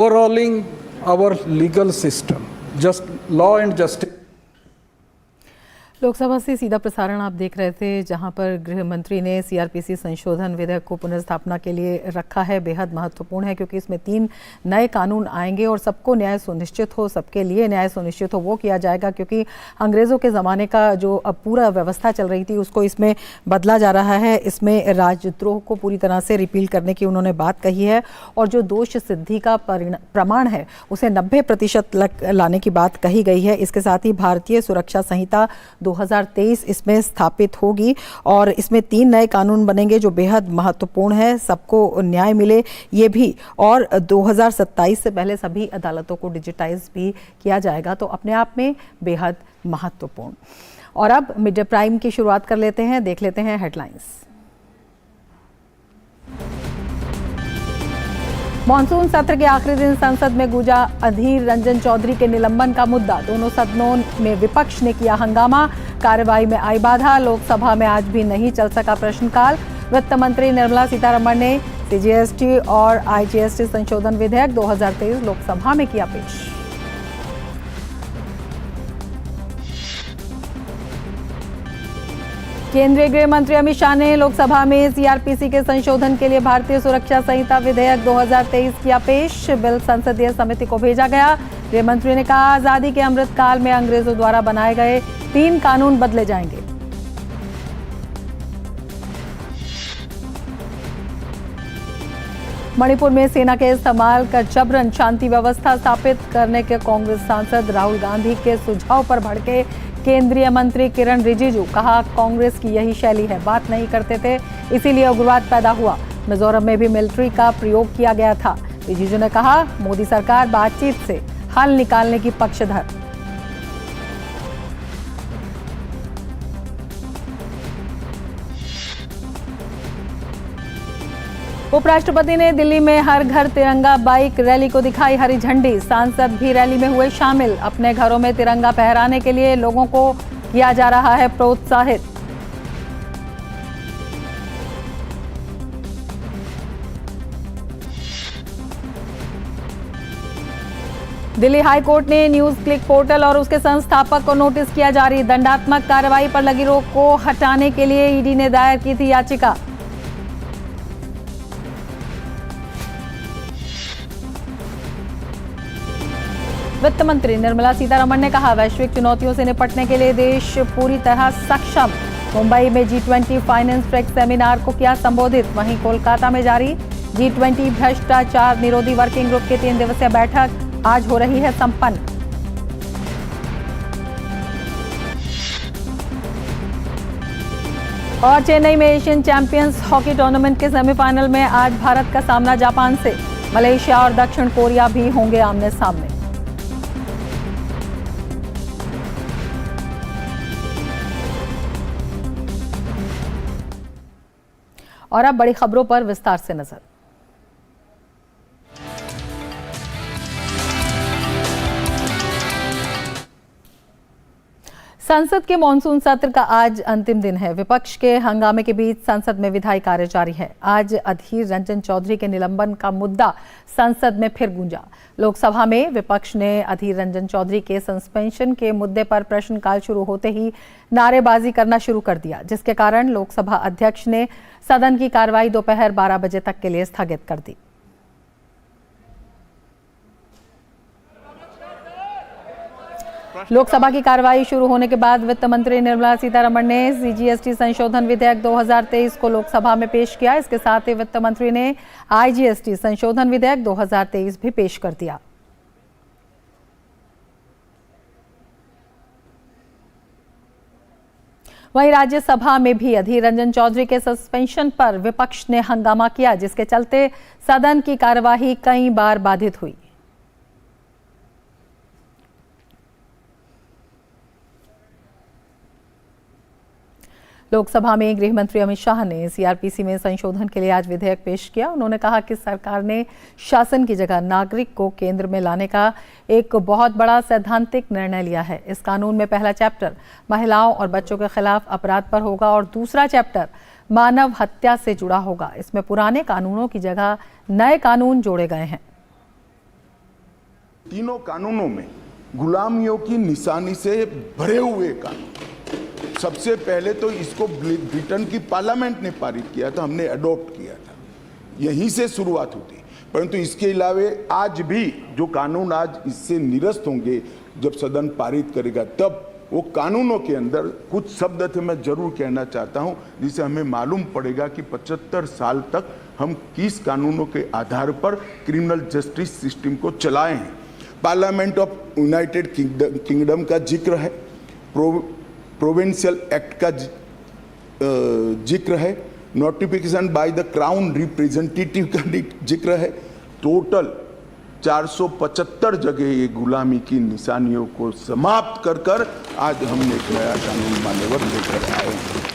overhauling our legal system, just law and justice. Lok Sabha से सीधा प्रसारण आप देख रहे थे, जहां पर गृह मंत्री ने सीआरपीसी संशोधन विधेयक को पुनर्स्थापना के लिए रखा है। बेहद महत्वपूर्ण है क्योंकि इसमें 3 नए कानून आएंगे और सबको न्याय सुनिश्चित हो, सबके लिए न्याय सुनिश्चित हो वो किया जाएगा, क्योंकि अंग्रेज़ों के ज़माने का जो अब पूरा व्यवस्था चल रही थी उसको इसमें बदला जा रहा है। इसमें राजद्रोह को पूरी तरह से रिपील करने की उन्होंने बात कही है और जो दोष सिद्धि का प्रमाण है उसे 90% लाने की बात कही गई है। इसके साथ ही भारतीय सुरक्षा संहिता 2023 इसमें स्थापित होगी और इसमें 3 नए कानून बनेंगे जो बेहद महत्वपूर्ण है, सबको न्याय मिले ये भी, और 2027 से पहले सभी अदालतों को डिजिटाइज भी किया जाएगा, तो अपने आप में बेहद महत्वपूर्ण। और अब मिड डे प्राइम की शुरुआत कर लेते हैं, देख लेते हैं हेडलाइंस। मॉनसून सत्र के आखिरी दिन संसद में गूंजा अधीर रंजन चौधरी के निलंबन का मुद्दा। दोनों सदनों में विपक्ष ने किया हंगामा, कार्यवाही में आई बाधा। लोकसभा में आज भी नहीं चल सका प्रश्नकाल। वित्त मंत्री निर्मला सीतारमण ने सीजीएसटी और आईजीएसटी संशोधन विधेयक 2023 लोकसभा में किया पेश। केंद्रीय गृह मंत्री अमित शाह ने लोकसभा में सीआरपीसी के संशोधन के लिए भारतीय सुरक्षा संहिता विधेयक 2023 किया पेश। बिल संसदीय समिति को भेजा गया। गृह मंत्री ने कहा, आजादी के अमृत काल में अंग्रेजों द्वारा बनाए गए 3 कानून बदले जाएंगे। मणिपुर में सेना के इस्तेमाल कर जबरन शांति व्यवस्था स्थापित करने के कांग्रेस सांसद राहुल गांधी के सुझाव पर भड़के केंद्रीय मंत्री किरण रिजिजू। कहा, कांग्रेस की यही शैली है, बात नहीं करते थे इसीलिए उग्रवाद पैदा हुआ। मिजोरम में भी मिलिट्री का प्रयोग किया गया था। रिजिजू ने कहा, मोदी सरकार बातचीत से हल निकालने की पक्षधर। उपराष्ट्रपति ने दिल्ली में हर घर तिरंगा बाइक रैली को दिखाई हरी झंडी। सांसद भी रैली में हुए शामिल। अपने घरों में तिरंगा फहराने के लिए लोगों को किया जा रहा है प्रोत्साहित। दिल्ली हाई कोर्ट ने न्यूज क्लिक पोर्टल और उसके संस्थापक को नोटिस किया जारी। दंडात्मक कार्रवाई पर लगी रोक को हटाने के लिए ईडी ने दायर की थी याचिका। वित्त मंत्री निर्मला सीतारमण ने कहा, वैश्विक चुनौतियों से निपटने के लिए देश पूरी तरह सक्षम। मुंबई में G20 फाइनेंस ट्रैक सेमिनार को किया संबोधित। वहीं कोलकाता में जारी G20 भ्रष्टाचार निरोधी वर्किंग ग्रुप की 3 दिवसीय बैठक आज हो रही है संपन्न। और चेन्नई में एशियन चैंपियंस हॉकी टूर्नामेंट के सेमीफाइनल में आज भारत का सामना जापान से। मलेशिया और दक्षिण कोरिया भी होंगे आमने सामने। और अब बड़ी खबरों पर विस्तार से नजर। संसद के मॉनसून सत्र का आज अंतिम दिन है। विपक्ष के हंगामे के बीच संसद में विधायी कार्य जारी है। आज अधीर रंजन चौधरी के निलंबन का मुद्दा संसद में फिर गूंजा। लोकसभा में विपक्ष ने अधीर रंजन चौधरी के सस्पेंशन के मुद्दे पर प्रश्नकाल शुरू होते ही नारेबाजी करना शुरू कर दिया, जिसके कारण लोकसभा अध्यक्ष ने सदन की कार्रवाई दोपहर 12 बजे तक के लिए स्थगित कर दी। लोकसभा की कार्रवाई शुरू होने के बाद वित्त मंत्री निर्मला सीतारमण ने सीजीएसटी संशोधन विधेयक 2023 को लोकसभा में पेश किया। इसके साथ ही वित्त मंत्री ने आईजीएसटी संशोधन विधेयक 2023 भी पेश कर दिया। वहीं राज्यसभा में भी अधीर रंजन चौधरी के सस्पेंशन पर विपक्ष ने हंगामा किया, जिसके चलते सदन की कार्यवाही कई बार बाधित हुई। लोकसभा में गृह मंत्री अमित शाह ने सीआरपीसी में संशोधन के लिए आज विधेयक पेश किया। उन्होंने कहा कि सरकार ने शासन की जगह नागरिक को केंद्र में लाने का एक बहुत बड़ा सैद्धांतिक निर्णय लिया है। इस कानून में पहला चैप्टर महिलाओं और बच्चों के खिलाफ अपराध पर होगा और दूसरा चैप्टर मानव हत्या से जुड़ा होगा। इसमें पुराने कानूनों की जगह नए कानून जोड़े गए हैं। तीनों कानूनों में गुलामियों की निशानी से भरे हुए कानून। सबसे पहले तो इसको ब्रिटेन की पार्लियामेंट ने पारित किया था, हमने अडॉप्ट किया था, यहीं से शुरुआत होती। परंतु इसके अलावा आज भी जो कानून आज इससे निरस्त होंगे, जब सदन पारित करेगा तब वो कानूनों के अंदर कुछ शब्द थे मैं जरूर कहना चाहता हूं, जिससे हमें मालूम पड़ेगा कि 75 साल तक हम किस कानूनों के आधार पर क्रिमिनल जस्टिस सिस्टम को चलाए हैं। पार्लियामेंट ऑफ यूनाइटेड किंगडम का जिक्र है, प्रोविंशियल एक्ट का जिक्र है, notification by the crown representative का जिक्र है। टोटल 475 जगह ये गुलामी की निशानियों को समाप्त कर कर आज हमने एक नया कानून मान्यवर लेकर आए हैं।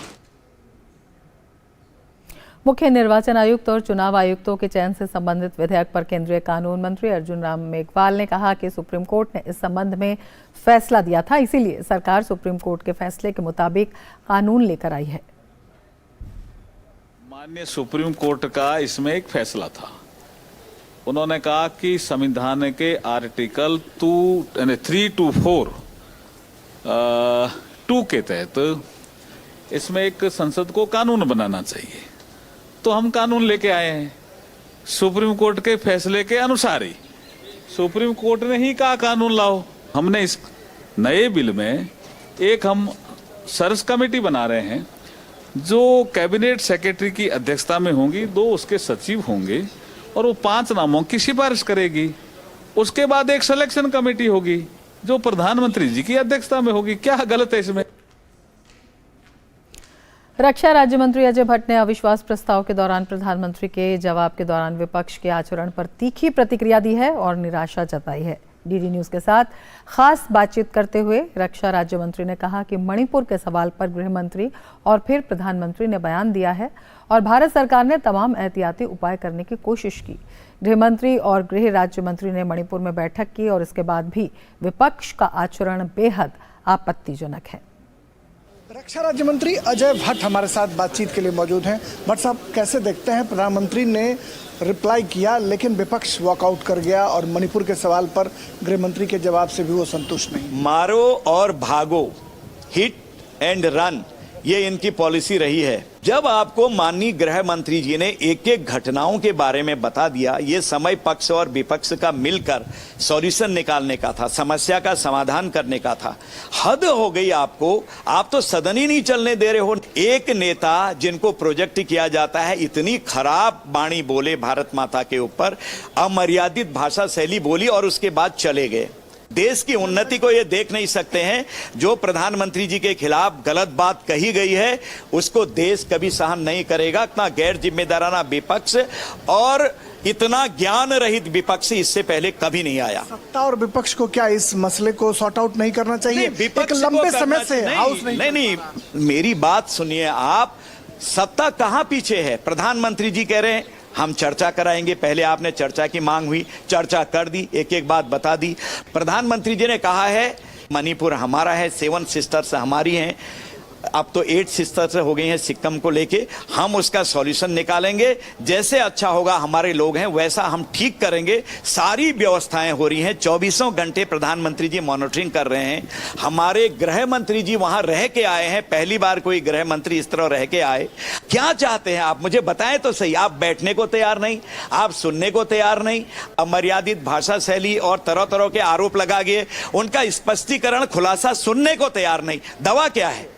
मुख्य निर्वाचन आयुक्त और चुनाव आयुक्तों के चयन से संबंधित विधेयक पर केंद्रीय कानून मंत्री अर्जुन राम मेघवाल ने कहा कि सुप्रीम कोर्ट ने इस संबंध में फैसला दिया था, इसीलिए सरकार सुप्रीम कोर्ट के फैसले के मुताबिक कानून लेकर आई है। माननीय सुप्रीम कोर्ट का इसमें एक फैसला था। उन्होंने कहा कि संविधान के आर्टिकल 3 to 4 2 के तहत इसमें एक संसद को कानून बनाना चाहिए, तो हम कानून लेके आए हैं सुप्रीम कोर्ट के फैसले के अनुसार ही। सुप्रीम कोर्ट ने ही कहा कानून लाओ। हमने इस नए बिल में एक हम सर्च कमेटी बना रहे हैं जो कैबिनेट सेक्रेटरी की अध्यक्षता में होंगी, 2 उसके सचिव होंगे और वो 5 नामों की सिफारिश करेगी। उसके बाद एक सिलेक्शन कमेटी होगी जो प्रधानमंत्री जी की अध्यक्षता में होगी। क्या गलत है इसमें? रक्षा राज्य मंत्री अजय भट्ट ने अविश्वास प्रस्ताव के दौरान प्रधानमंत्री के जवाब के दौरान विपक्ष के आचरण पर तीखी प्रतिक्रिया दी है और निराशा जताई है। डीडी न्यूज के साथ खास बातचीत करते हुए रक्षा राज्य मंत्री ने कहा कि मणिपुर के सवाल पर गृह मंत्री और फिर प्रधानमंत्री ने बयान दिया है और भारत सरकार ने तमाम एहतियाती उपाय करने की कोशिश की। गृह मंत्री और गृह राज्य मंत्री ने मणिपुर में बैठक की और इसके बाद भी विपक्ष का आचरण बेहद आपत्तिजनक है। रक्षा राज्य मंत्री अजय भट्ट हमारे साथ बातचीत के लिए मौजूद हैं। भट्ट साहब, कैसे देखते हैं, प्रधानमंत्री ने रिप्लाई किया लेकिन विपक्ष वॉकआउट कर गया और मणिपुर के सवाल पर गृह मंत्री के जवाब से भी वो संतुष्ट नहीं। मारो और भागो, हिट एंड रन, ये इनकी पॉलिसी रही है। जब आपको माननीय गृह मंत्री जी ने एक एक घटनाओं के बारे में बता दिया, ये समय पक्ष और विपक्ष का मिलकर सॉल्यूशन निकालने का था, समस्या का समाधान करने का था। हद हो गई आपको, आप तो सदन ही नहीं चलने दे रहे हो। एक नेता जिनको प्रोजेक्ट किया जाता है इतनी खराब वाणी बोले भारत माता के ऊपर, अमर्यादित भाषा शैली बोली और उसके बाद चले गए। देश की उन्नति को ये देख नहीं सकते हैं। जो प्रधानमंत्री जी के खिलाफ गलत बात कही गई है उसको देश कभी सहन नहीं करेगा। इतना गैर जिम्मेदाराना विपक्ष और इतना ज्ञान रहित विपक्ष इससे पहले कभी नहीं आया। सत्ता और विपक्ष को क्या इस मसले को सॉर्ट आउट नहीं करना चाहिए? एक लंबे समय से हाउस नहीं, मेरी बात सुनिए आप। सत्ता कहां पीछे है? प्रधानमंत्री जी कह रहे हैं हम चर्चा कराएंगे। पहले आपने चर्चा की मांग हुई, चर्चा कर दी, एक एक बात बता दी। प्रधानमंत्री जी ने कहा है मणिपुर हमारा है, 7 सिस्टर्स हमारी हैं, अब तो 8 सिस्टर्स हो गई हैं सिक्किम को लेके। हम उसका सॉल्यूशन निकालेंगे, जैसे अच्छा होगा, हमारे लोग हैं वैसा हम ठीक करेंगे। सारी व्यवस्थाएं हो रही हैं, 24 घंटे प्रधानमंत्री जी मॉनिटरिंग कर रहे हैं। हमारे गृह मंत्री जी वहां रह के आए हैं, पहली बार कोई गृह मंत्री इस तरह रह के आए। क्या चाहते हैं आप मुझे बताएं तो सही। आप बैठने को तैयार नहीं, आप सुनने को तैयार नहीं, अमर्यादित भाषा शैली और तरह तरह के आरोप लगा गए, उनका स्पष्टीकरण खुलासा सुनने को तैयार नहीं। दवा क्या है?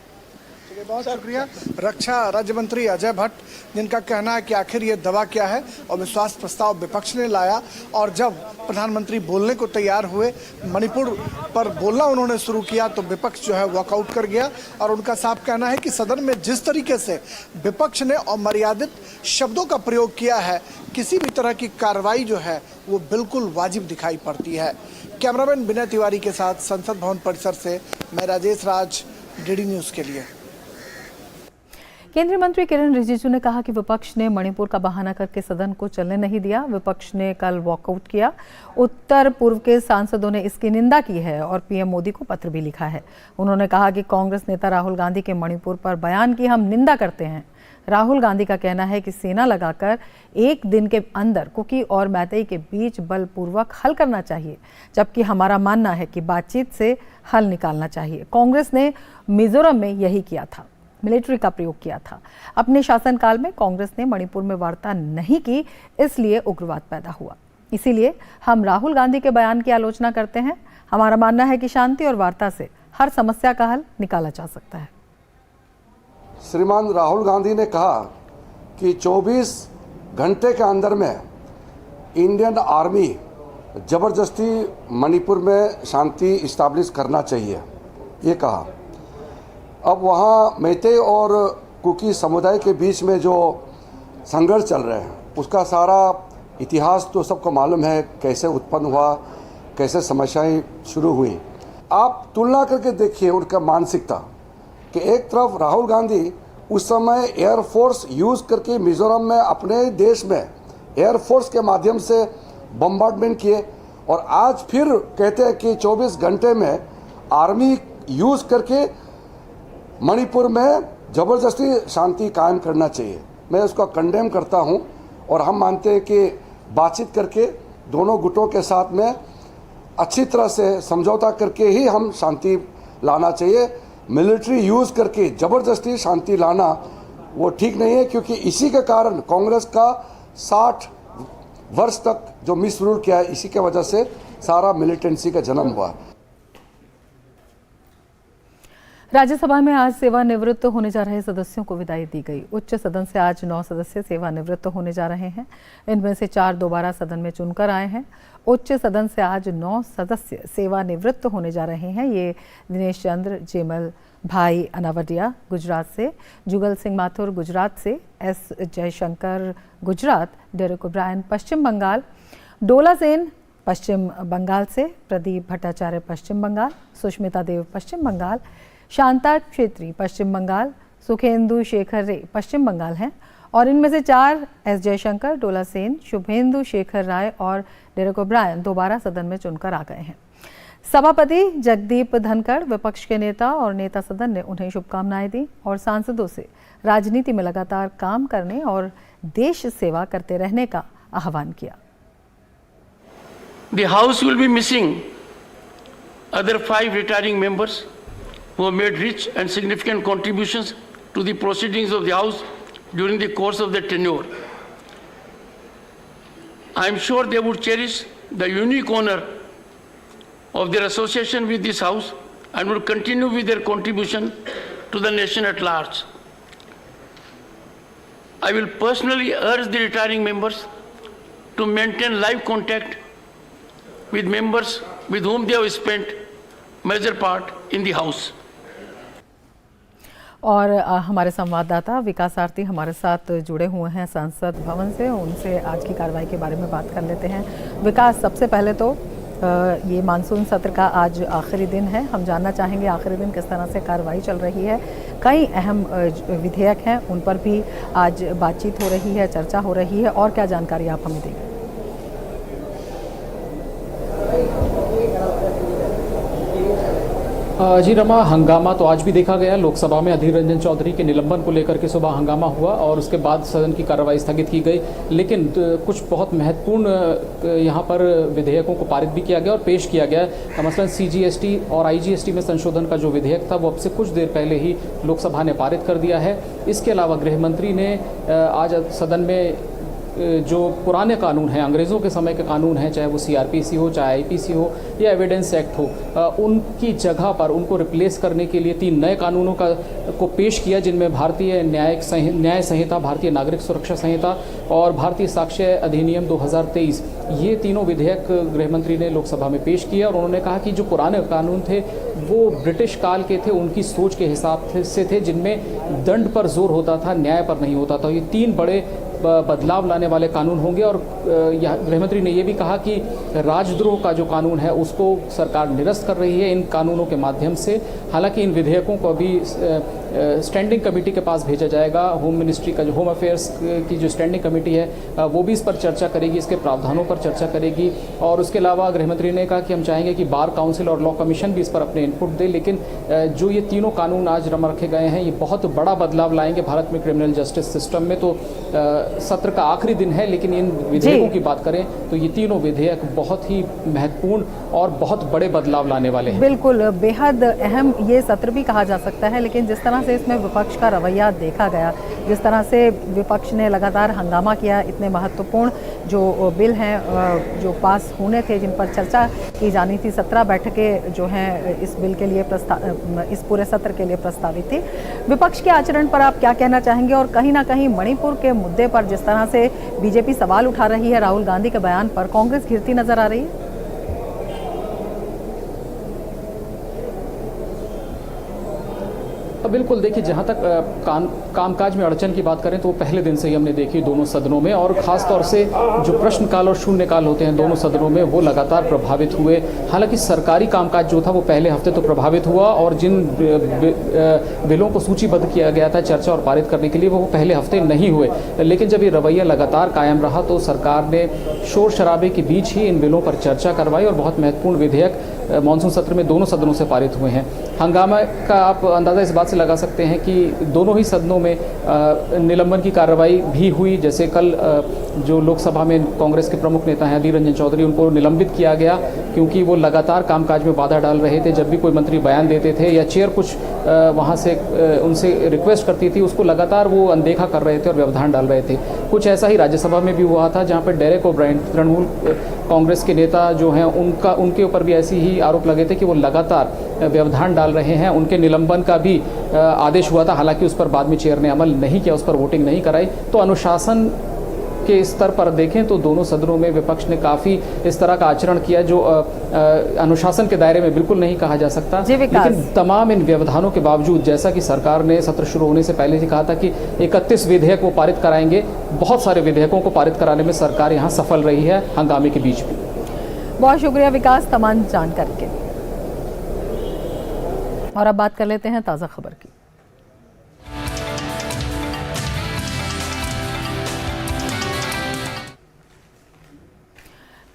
बहुत शुक्रिया रक्षा राज्य मंत्री अजय भट्ट, जिनका कहना है कि आखिर ये दवा क्या है और विश्वास प्रस्ताव विपक्ष ने लाया और जब प्रधानमंत्री बोलने को तैयार हुए, मणिपुर पर बोलना उन्होंने शुरू किया तो विपक्ष जो है वॉकआउट कर गया। और उनका साफ कहना है कि सदन में जिस तरीके से विपक्ष ने अमर्यादित शब्दों का प्रयोग किया है, किसी भी तरह की कार्रवाई जो है वो बिल्कुल वाजिब दिखाई पड़ती है। कैमरामैन विनय तिवारी के साथ संसद भवन परिसर से मैं राजेश राज, डीडी न्यूज़ के लिए। केंद्रीय मंत्री किरण रिजिजू ने कहा कि विपक्ष ने मणिपुर का बहाना करके सदन को चलने नहीं दिया। विपक्ष ने कल वॉकआउट किया। उत्तर पूर्व के सांसदों ने इसकी निंदा की है और पीएम मोदी को पत्र भी लिखा है। उन्होंने कहा कि कांग्रेस नेता राहुल गांधी के मणिपुर पर बयान की हम निंदा करते हैं। राहुल गांधी का कहना है कि सेना लगाकर एक दिन के अंदर कुकी और मैतेई के बीच बलपूर्वक हल करना चाहिए, जबकि हमारा मानना है कि बातचीत से हल निकालना चाहिए। कांग्रेस ने मिजोरम में यही किया था, मिलिट्री का प्रयोग किया था। अपने शासनकाल में कांग्रेस ने मणिपुर में वार्ता नहीं की, इसलिए उग्रवाद पैदा हुआ। इसीलिए हम राहुल गांधी के बयान की आलोचना करते हैं। हमारा मानना है कि शांति और वार्ता से हर समस्या का हल निकाला जा सकता है। श्रीमान राहुल गांधी ने कहा कि 24 घंटे के अंदर में इंडियन आर्मी ज़बरदस्ती मणिपुर में शांति इस्टेब्लिश करना चाहिए, ये कहा। अब वहाँ मैतेई और कुकी समुदाय के बीच में जो संघर्ष चल रहे हैं, उसका सारा इतिहास तो सबको मालूम है, कैसे उत्पन्न हुआ, कैसे समस्याएं शुरू हुई। आप तुलना करके देखिए उनका मानसिकता कि एक तरफ राहुल गांधी उस समय एयरफोर्स यूज़ करके मिजोरम में अपने देश में एयरफोर्स के माध्यम से बम्बार्डमेंट किए, और आज फिर कहते हैं कि 24 घंटे में आर्मी यूज़ करके मणिपुर में ज़बरदस्ती शांति कायम करना चाहिए। मैं उसको कंडेम करता हूं, और हम मानते हैं कि बातचीत करके दोनों गुटों के साथ में अच्छी तरह से समझौता करके ही हम शांति लाना चाहिए। मिलिट्री यूज़ करके ज़बरदस्ती शांति लाना वो ठीक नहीं है, क्योंकि इसी के कारण कांग्रेस का 60 वर्ष तक जो मिस रूल किया है, इसी के वजह से सारा मिलिटेंसी का जन्म हुआ। राज्यसभा में आज सेवानिवृत्त होने जा रहे सदस्यों को विदाई दी गई। उच्च सदन से आज 9 सदस्य सेवानिवृत्त होने जा रहे हैं। इनमें से 4 दोबारा सदन में चुनकर आए हैं। उच्च सदन से आज 9 सदस्य सेवानिवृत्त होने जा रहे हैं। ये दिनेश चंद्र जेमल भाई अनावडिया गुजरात से, जुगल सिंह माथुर गुजरात से, एस जयशंकर गुजरात, डेरेक ओब्रायन पश्चिम बंगाल, डोला सेन पश्चिम बंगाल से, प्रदीप भट्टाचार्य पश्चिम बंगाल, सुष्मिता देव पश्चिम बंगाल, शांता छेत्री पश्चिम बंगाल, सुखेंदु शेखर रे पश्चिम बंगाल हैं। और इनमें से 4 एस जयशंकर, डोला सेन, शुभेंदु शेखर राय और डेरेक ओब्रायन दोबारा सदन में चुनकर आ गए हैं। सभापति जगदीप धनखड़, विपक्ष के नेता और नेता सदन ने उन्हें शुभकामनाएं दी और सांसदों से राजनीति में लगातार काम करने और देश सेवा करते रहने का आह्वान किया। The House will be missing other 5 retiring members who have made rich and significant contributions to the proceedings of the House during the course of their tenure. I am sure they would cherish the unique honor of their association with this House and will continue with their contribution to the nation at large. I will personally urge the retiring members to maintain live contact with members with whom they have spent major part in the House. और हमारे संवाददाता विकास आरती हमारे साथ जुड़े हुए हैं संसद भवन से, उनसे आज की कार्रवाई के बारे में बात कर लेते हैं। विकास, सबसे पहले तो ये मानसून सत्र का आज आखिरी दिन है, हम जानना चाहेंगे आखिरी दिन किस तरह से कार्रवाई चल रही है। कई अहम विधेयक हैं, उन पर भी आज बातचीत हो रही है, चर्चा हो रही है, और क्या जानकारी आप हमें देंगे? जी रमा, हंगामा तो आज भी देखा गया। लोकसभा में अधीर रंजन चौधरी के निलंबन को लेकर के सुबह हंगामा हुआ और उसके बाद सदन की कार्रवाई स्थगित की गई, लेकिन कुछ बहुत महत्वपूर्ण यहाँ पर विधेयकों को पारित भी किया गया और पेश किया गया। मसलन CGST और IGST में संशोधन का जो विधेयक था वो अब से कुछ देर पहले ही लोकसभा ने पारित कर दिया है। इसके अलावा गृह मंत्री ने आज सदन में जो पुराने कानून हैं, अंग्रेज़ों के समय के कानून हैं, चाहे वो CRPC हो, चाहे IPC हो या एविडेंस एक्ट हो, उनकी जगह पर उनको रिप्लेस करने के लिए 3 नए कानूनों को पेश किया, जिनमें भारतीय न्याय संहिता, भारतीय नागरिक सुरक्षा संहिता और भारतीय साक्ष्य अधिनियम 2023, ये तीनों विधेयक गृह मंत्री ने लोकसभा में पेश किए। और उन्होंने कहा कि जो पुराने कानून थे वो ब्रिटिश काल के थे, उनकी सोच के हिसाब से थे, जिनमें दंड पर जोर होता था, न्याय पर नहीं होता था। ये 3 बड़े बदलाव लाने वाले कानून होंगे। और गृहमंत्री ने यह भी कहा कि राजद्रोह का जो कानून है उसको सरकार निरस्त कर रही है इन कानूनों के माध्यम से। हालांकि इन विधेयकों को अभी स्टैंडिंग कमेटी के पास भेजा जाएगा। होम मिनिस्ट्री का जो होम अफेयर्स की जो स्टैंडिंग कमेटी है वो भी इस पर चर्चा करेगी, इसके प्रावधानों पर चर्चा करेगी। और उसके अलावा गृहमंत्री ने कहा कि हम चाहेंगे कि बार काउंसिल और लॉ कमीशन भी इस पर अपने इनपुट दे। लेकिन जो ये तीनों कानून आज रमा रखे गए हैं ये बहुत बड़ा बदलाव लाएंगे भारत में क्रिमिनल जस्टिस सिस्टम में। तो सत्र का आखिरी दिन है, लेकिन इन विधेयकों की बात करें तो ये तीनों विधेयक बहुत ही महत्वपूर्ण और बहुत बड़े बदलाव लाने वाले हैं। बिल्कुल, बेहद अहम ये सत्र भी कहा जा सकता है। लेकिन जिस तरह से इसमें विपक्ष का रवैया देखा गया, जिस तरह से विपक्ष ने लगातार हंगामा किया, इतने महत्वपूर्ण जो बिल हैं जो पास होने थे, जिन पर चर्चा की जानी थी, 17 बैठकें जो हैं इस बिल के लिए इस पूरे सत्र के लिए प्रस्तावित थी। विपक्ष के आचरण पर आप क्या कहना चाहेंगे? और कहीं ना कहीं मणिपुर के मुद्दे पर जिस तरह से बीजेपी सवाल उठा रही है राहुल गांधी के बयान पर, कांग्रेस घिरती नजर आ रही है? बिल्कुल, देखिए जहाँ तक कामकाज में अड़चन की बात करें तो वो पहले दिन से ही हमने देखी दोनों सदनों में, और ख़ास तौर से जो प्रश्नकाल और शून्यकाल होते हैं दोनों सदनों में वो लगातार प्रभावित हुए। हालांकि सरकारी कामकाज जो था वो पहले हफ्ते तो प्रभावित हुआ, और जिन बिलों को सूचीबद्ध किया गया था चर्चा और पारित करने के लिए वो पहले हफ्ते नहीं हुए। लेकिन जब ये रवैया लगातार कायम रहा तो सरकार ने शोर शराबे के बीच ही इन बिलों पर चर्चा करवाई और बहुत महत्वपूर्ण विधेयक मानसून सत्र में दोनों सदनों से पारित हुए हैं। हंगामा का आप अंदाज़ा इस बात से लगा सकते हैं कि दोनों ही सदनों में निलंबन की कार्रवाई भी हुई। जैसे कल जो लोकसभा में कांग्रेस के प्रमुख नेता हैं अधीर रंजन चौधरी, उनको निलंबित किया गया क्योंकि वो लगातार कामकाज में बाधा डाल रहे थे। जब भी कोई मंत्री बयान देते थे या चेयर कुछ वहाँ से उनसे रिक्वेस्ट करती थी, उसको लगातार वो अनदेखा कर रहे थे और व्यवधान डाल रहे थे। कुछ ऐसा ही राज्यसभा में भी हुआ था, जहाँ पर डेरेक ओब्रायन तृणमूल कांग्रेस के नेता जो हैं उनके ऊपर भी ऐसी ही आरोप लगे थे कि वो लगातार व्यवधान डाल रहे हैं। उनके निलंबन का भी आदेश हुआ था, हालांकि उस पर बाद में चेयर ने अमल नहीं किया, उस पर वोटिंग नहीं कराई। तो अनुशासन के स्तर पर देखें तो दोनों सदनों में विपक्ष ने काफ़ी इस तरह का आचरण किया जो अनुशासन के दायरे में बिल्कुल नहीं कहा जा सकता। लेकिन तमाम इन व्यवधानों के बावजूद, जैसा कि सरकार ने सत्र शुरू होने से पहले ही कहा था कि 31 विधेयक वो पारित कराएंगे, बहुत सारे विधेयकों को पारित कराने में सरकार यहाँ सफल रही है हंगामे के बीच भी। बहुत शुक्रिया विकास तमाम जानकारी के लिए। और अब बात कर लेते हैं ताज़ा खबर की।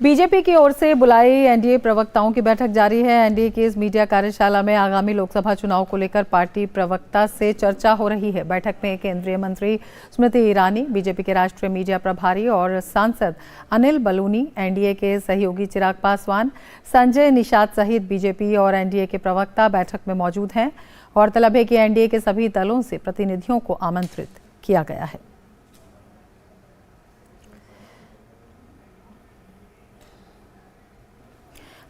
बीजेपी की ओर से बुलाई एनडीए प्रवक्ताओं की बैठक जारी है। एनडीए की इस मीडिया कार्यशाला में आगामी लोकसभा चुनाव को लेकर पार्टी प्रवक्ता से चर्चा हो रही है। बैठक में केंद्रीय मंत्री स्मृति ईरानी, बीजेपी के राष्ट्रीय मीडिया प्रभारी और सांसद अनिल बलूनी, एनडीए के सहयोगी चिराग पासवान, संजय निषाद सहित बीजेपी और एनडीए के प्रवक्ता बैठक में मौजूद हैं। गौरतलब है कि एनडीए के सभी दलों से प्रतिनिधियों को आमंत्रित किया गया है।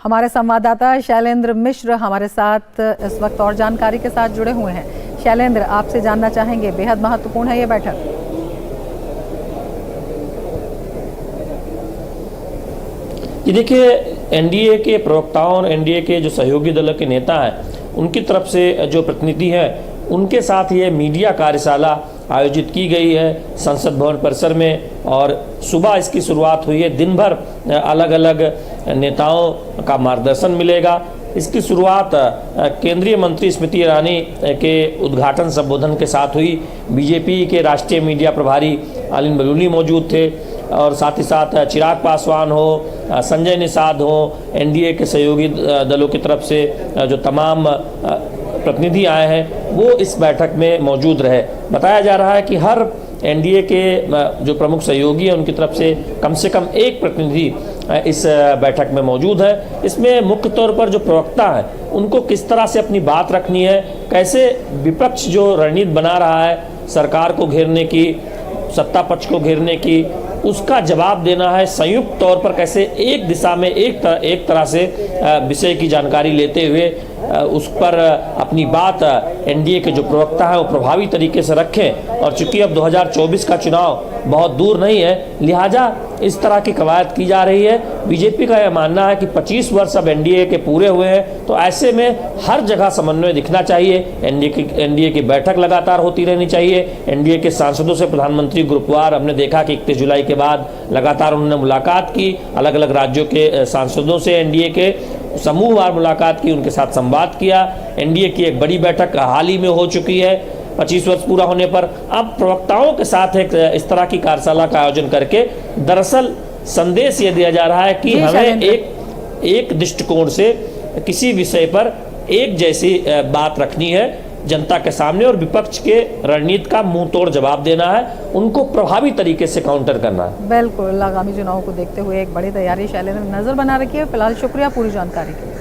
हमारे संवाददाता शैलेंद्र मिश्र हमारे साथ इस वक्त और जानकारी के साथ जुड़े हुए हैं। शैलेंद्र, आपसे जानना चाहेंगे, बेहद महत्वपूर्ण है ये बैठक। ये देखिए, एनडीए के प्रवक्ताओं और एनडीए के जो सहयोगी दलों के नेता हैं उनकी तरफ से जो प्रतिनिधि हैं उनके साथ ये मीडिया कार्यशाला आयोजित की गई है संसद भवन परिसर में, और सुबह इसकी शुरुआत हुई है। दिन भर अलग अलग नेताओं का मार्गदर्शन मिलेगा। इसकी शुरुआत केंद्रीय मंत्री स्मृति ईरानी के उद्घाटन संबोधन के साथ हुई। बीजेपी के राष्ट्रीय मीडिया प्रभारी अनिल बलूनी मौजूद थे, और साथ ही साथ चिराग पासवान हो, संजय निषाद हो, एनडीए के सहयोगी दलों की तरफ से जो तमाम प्रतिनिधि आए हैं वो इस बैठक में मौजूद रहे। बताया जा रहा है कि हर एनडीए के जो प्रमुख सहयोगी हैं उनकी तरफ से कम एक प्रतिनिधि इस बैठक में मौजूद है। इसमें मुख्य तौर पर जो प्रवक्ता हैं उनको किस तरह से अपनी बात रखनी है, कैसे विपक्ष जो रणनीति बना रहा है सरकार को घेरने की, सत्ता पक्ष को घेरने की, उसका जवाब देना है। संयुक्त तौर पर कैसे एक दिशा में एक तरह से विषय की जानकारी लेते हुए उस पर अपनी बात एनडीए के जो प्रवक्ता है वो प्रभावी तरीके से रखें। और चूंकि अब 2024 का चुनाव बहुत दूर नहीं है, लिहाजा इस तरह की कवायद की जा रही है। बीजेपी का यह मानना है कि 25 वर्ष अब एनडीए के पूरे हुए हैं, तो ऐसे में हर जगह समन्वय दिखना चाहिए। एनडीए की बैठक लगातार होती रहनी चाहिए। एनडीए के सांसदों से प्रधानमंत्री ग्रुपवार हमने देखा कि 31 जुलाई के बाद लगातार उन्होंने मुलाकात की अलग अलग राज्यों के सांसदों से एनडीए के, समूहवार मुलाकात की, उनके साथ संवाद किया। एनडीए की एक बड़ी बैठक हाल ही में हो चुकी है 25 वर्ष पूरा होने पर। अब प्रवक्ताओं के साथ एक इस तरह की कार्यशाला का आयोजन करके दरअसल संदेश ये दिया जा रहा है कि हमें एक दृष्टिकोण से किसी विषय पर एक जैसी बात रखनी है जनता के सामने, और विपक्ष के रणनीति का मुंह तोड़ जवाब देना है, उनको प्रभावी तरीके से काउंटर करना है। बिल्कुल, आगामी चुनाव को देखते हुए एक बड़ी तैयारी शैलेंद्र ने नजर बना रखी है। फिलहाल शुक्रिया पूरी जानकारी के लिए।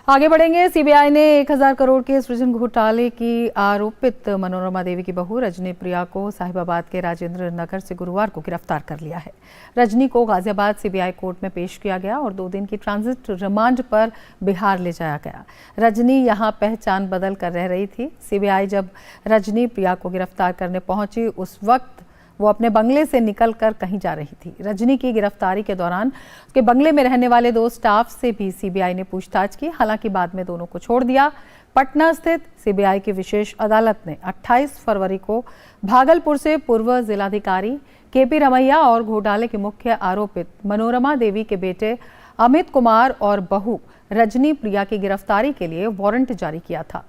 आगे बढ़ेंगे। सीबीआई ने 1000 करोड़ के सृजन घोटाले की आरोपित मनोरमा देवी की बहू रजनी प्रिया को साहिबाबाद के राजेंद्र नगर से गुरुवार को गिरफ्तार कर लिया है। रजनी को गाजियाबाद सीबीआई कोर्ट में पेश किया गया और 2 दिन की ट्रांजिट रिमांड पर बिहार ले जाया गया। रजनी यहां पहचान बदल कर रह रही थी। सीबीआई जब रजनी प्रिया को गिरफ्तार करने पहुंची उस वक्त वो अपने बंगले से निकलकर कहीं जा रही थी। रजनी की गिरफ्तारी के दौरान उसके बंगले में रहने वाले 2 स्टाफ से भी सीबीआई ने पूछताछ की। हालांकि बाद में दोनों को छोड़ दिया। पटना स्थित सीबीआई की विशेष अदालत ने 28 फरवरी को भागलपुर से पूर्व जिलाधिकारी केपी रमैया और घोटाले के मुख्य आरोपित मनोरमा देवी के बेटे अमित कुमार और बहू रजनी प्रिया की गिरफ्तारी के लिए वारंट जारी किया था।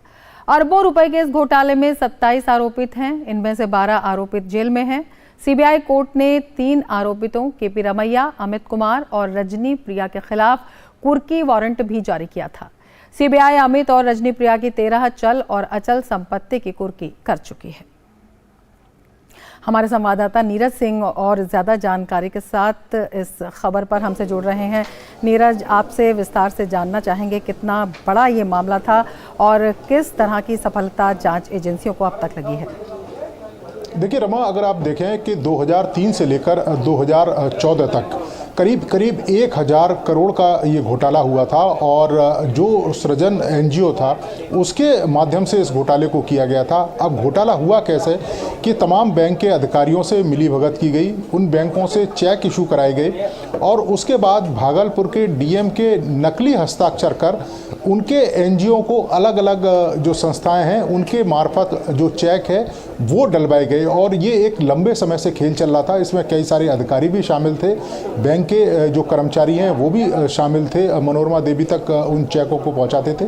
अरबों रुपए के इस घोटाले में 27 आरोपित हैं। इनमें से 12 आरोपित जेल में हैं। सीबीआई कोर्ट ने 3 आरोपितों केपी रमैया, अमित कुमार और रजनी प्रिया के खिलाफ कुर्की वारंट भी जारी किया था। सीबीआई अमित और रजनी प्रिया की 13 चल और अचल संपत्ति की कुर्की कर चुकी है। हमारे संवाददाता नीरज सिंह और ज्यादा जानकारी के साथ इस खबर पर हमसे जुड़ रहे हैं। नीरज, आपसे विस्तार से जानना चाहेंगे कितना बड़ा ये मामला था और किस तरह की सफलता जांच एजेंसियों को अब तक लगी है। देखिए रमा, अगर आप देखें कि 2003 से लेकर 2014 तक करीब 1000 करोड़ का ये घोटाला हुआ था और जो सृजन एनजीओ था उसके माध्यम से इस घोटाले को किया गया था। अब घोटाला हुआ कैसे कि तमाम बैंक के अधिकारियों से मिलीभगत की गई, उन बैंकों से चेक इशू कराए गए और उसके बाद भागलपुर के डीएम के नकली हस्ताक्षर कर उनके एनजीओ को अलग अलग जो संस्थाएं हैं उनके मार्फत जो चेक है वो डलवाए गए और ये एक लंबे समय से खेल चल रहा था। इसमें कई सारे अधिकारी भी शामिल थे, बैंक के जो कर्मचारी हैं वो भी शामिल थे, मनोरमा देवी तक उन चेकों को पहुंचाते थे।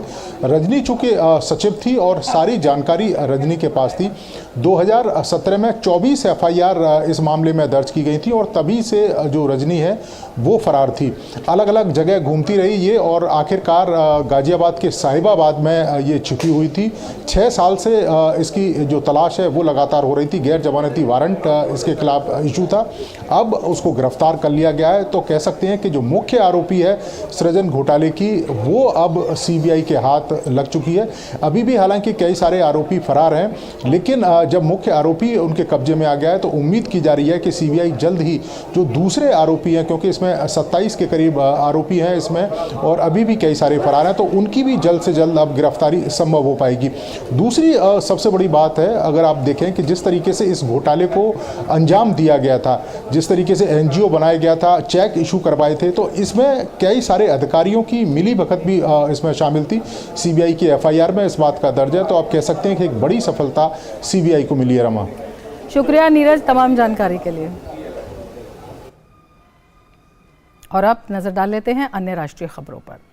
रजनी चूँकि सचिव थी और सारी जानकारी रजनी के पास थी। 2017 में 24 एफआईआर इस मामले में दर्ज की गई थी और तभी से जो रजनी है वो फरार थी, अलग अलग जगह घूमती रही ये और आखिरकार गाजियाबाद के साहिबाबाद में ये छुपी हुई थी। 6 साल से इसकी जो तलाश है वो लगातार हो रही थी। गैर जमानती वारंट इसके खिलाफ इशू था। अब उसको गिरफ्तार कर लिया गया है। तो कह सकते हैं कि जो मुख्य आरोपी है सृजन घोटाले की वो अब सीबीआई के हाथ लग चुकी है। अभी भी हालांकि कई सारे आरोपी फरार हैं, लेकिन जब मुख्य आरोपी उनके कब्जे में आ गया है तो उम्मीद की जा रही है कि सीबीआई जल्द ही जो दूसरे आरोपी हैं, क्योंकि इसमें 27 के करीब आरोपी हैं इसमें और अभी भी कई सारे फरार हैं, तो उनकी भी जल्द से जल्द अब गिरफ्तारी संभव हो पाएगी। दूसरी सबसे बड़ी बात है, अगर आप देखें कि जिस तरीके से इस घोटाले को अंजाम दिया गया था, जिस तरीके से एनजीओ बनाया गया था, चेक इशू करवाए थे, तो इसमें कई सारे अधिकारियों की मिलीभगत भी इसमें शामिल थी। सीबीआई की एफआईआर में इस बात का दर्ज है। तो आप कह सकते हैं कि एक बड़ी सफलता सीबीआई को मिली है। रमा, शुक्रिया नीरज तमाम जानकारी के लिए। और अब नजर डाल लेते हैं अन्य राष्ट्रीय खबरों पर।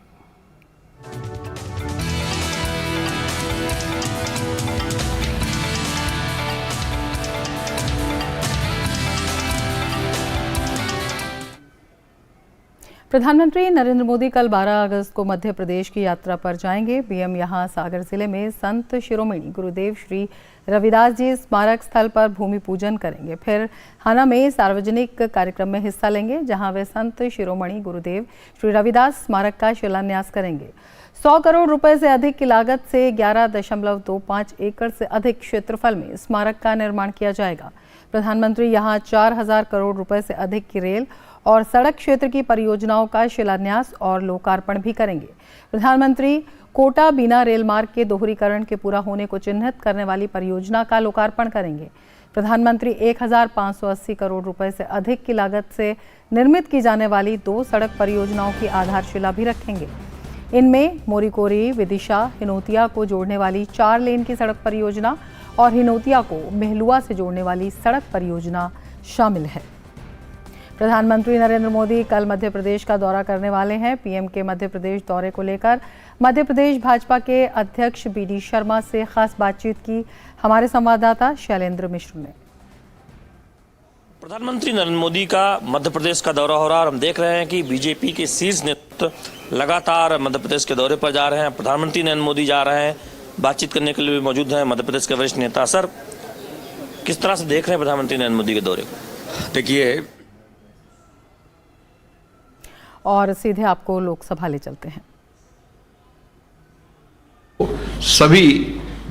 प्रधानमंत्री नरेंद्र मोदी कल 12 अगस्त को मध्य प्रदेश की यात्रा पर जाएंगे। पीएम यहां सागर जिले में संत शिरोमणि गुरुदेव श्री रविदास जी स्मारक स्थल पर भूमि पूजन करेंगे। फिर हाना में सार्वजनिक कार्यक्रम में हिस्सा लेंगे, जहां वे संत शिरोमणि गुरुदेव श्री रविदास स्मारक का शिलान्यास करेंगे। 100 करोड़ रुपए से अधिक की लागत से 11.25 एकड़ से अधिक क्षेत्रफल में स्मारक का निर्माण किया जाएगा। प्रधानमंत्री यहां 4000 करोड़ रुपए से अधिक की रेल और सड़क क्षेत्र की परियोजनाओं का शिलान्यास और लोकार्पण भी करेंगे। प्रधानमंत्री कोटा बीना रेल मार्ग के दोहरीकरण के पूरा होने को चिन्हित करने वाली परियोजना का लोकार्पण करेंगे। प्रधानमंत्री 1580 करोड़ रुपए से अधिक की लागत से निर्मित की जाने वाली 2 सड़क परियोजनाओं की आधारशिला भी रखेंगे। इनमें मोरीकोरी विदिशा हिनोतिया को जोड़ने वाली 4 लेन की सड़क परियोजना और हिनोतिया को मेहलुआ से जोड़ने वाली सड़क परियोजना शामिल है। प्रधानमंत्री नरेंद्र मोदी कल मध्य प्रदेश का दौरा करने वाले हैं। पीएम के मध्य प्रदेश दौरे को लेकर मध्य प्रदेश भाजपा के अध्यक्ष बीडी शर्मा से खास बातचीत की हमारे संवाददाता शैलेंद्र मिश्र ने। प्रधानमंत्री नरेंद्र मोदी का मध्य प्रदेश का दौरा हो रहा है और हम देख रहे हैं कि बीजेपी के शीर्ष नेतृत्व लगातार मध्य प्रदेश के दौरे पर जा रहे हैं। प्रधानमंत्री नरेंद्र मोदी जा रहे हैं, बातचीत करने के लिए भी मौजूद हैं मध्य प्रदेश के वरिष्ठ नेता। सर, किस तरह से देख रहे हैं प्रधानमंत्री नरेंद्र मोदी के दौरे को? देखिए, और सीधे आपको लोकसभा ले चलते हैं। सभी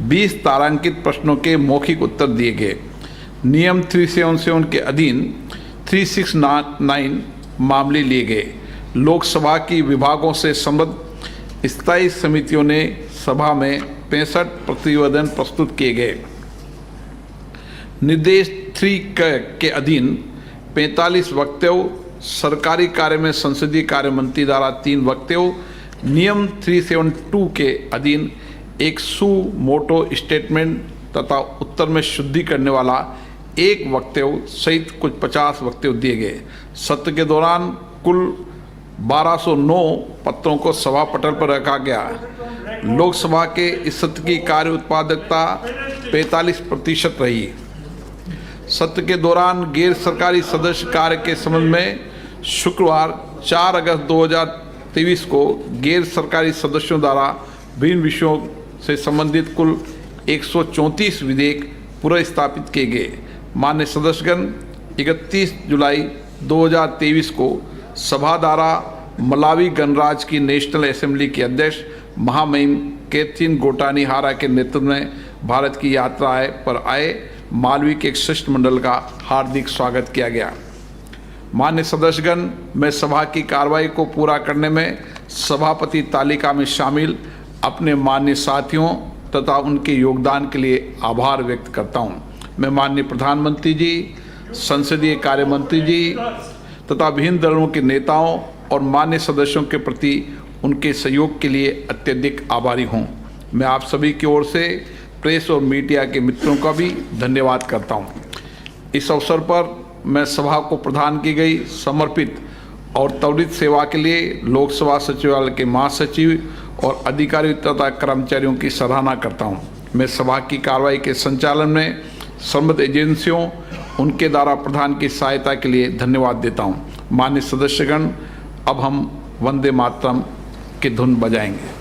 20 तारांकित प्रश्नों के मौखिक उत्तर दिए गए। नियम 377 के अधीन 3699 मामले लिए गए। लोकसभा की विभागों से संबद्ध स्थायी समितियों ने सभा में 65 प्रतिवेदन प्रस्तुत किए गए। निर्देश 3 के अधीन 45 वक्तव्य, सरकारी कार्य में संसदीय कार्य मंत्री द्वारा 3 वक्तव्य, नियम 372 के अधीन एक सुमोटो स्टेटमेंट तथा उत्तर में शुद्धि करने वाला 1 वक्तव्य सहित कुल 50 वक्तव्य दिए गए। सत्र के दौरान कुल 1209 पत्रों को सभा पटल पर रखा गया। लोकसभा के इस सत्र की कार्य उत्पादकता 45% रही। सत्र के दौरान गैर सरकारी सदस्य कार्य के संबंध में शुक्रवार 4 अगस्त 2023 को गैर सरकारी सदस्यों द्वारा विभिन्न विषयों से संबंधित कुल 134 विधेयक पुनर्स्थापित किए गए। माननीय सदस्यगण, 31 जुलाई 2023 को सभा द्वारा मलावी गणराज्य की नेशनल असेंबली के अध्यक्ष महामहिम कैथरीन गोटानी हारा के नेतृत्व में भारत की यात्रा पर आए मालवी के एक शिष्टमंडल का हार्दिक स्वागत किया गया। मान्य सदस्यगण, मैं सभा की कार्रवाई को पूरा करने में सभापति तालिका में शामिल अपने मान्य साथियों तथा उनके योगदान के लिए आभार व्यक्त करता हूं। मैं माननीय प्रधानमंत्री जी, संसदीय कार्य मंत्री जी तथा विभिन्न दलों के नेताओं और मान्य सदस्यों के प्रति उनके सहयोग के लिए अत्यधिक आभारी हूं। मैं आप सभी की ओर से प्रेस और मीडिया के मित्रों का भी धन्यवाद करता हूं। इस अवसर पर मैं सभा को प्रदान की गई समर्पित और त्वरित सेवा के लिए लोकसभा सचिवालय के महासचिव और अधिकारियों तथा कर्मचारियों की सराहना करता हूं। मैं सभा की कार्रवाई के संचालन में संबद्ध एजेंसियों, उनके द्वारा प्रदान की सहायता के लिए धन्यवाद देता हूं। माननीय सदस्यगण, अब हम वंदे मातरम की धुन बजाएंगे।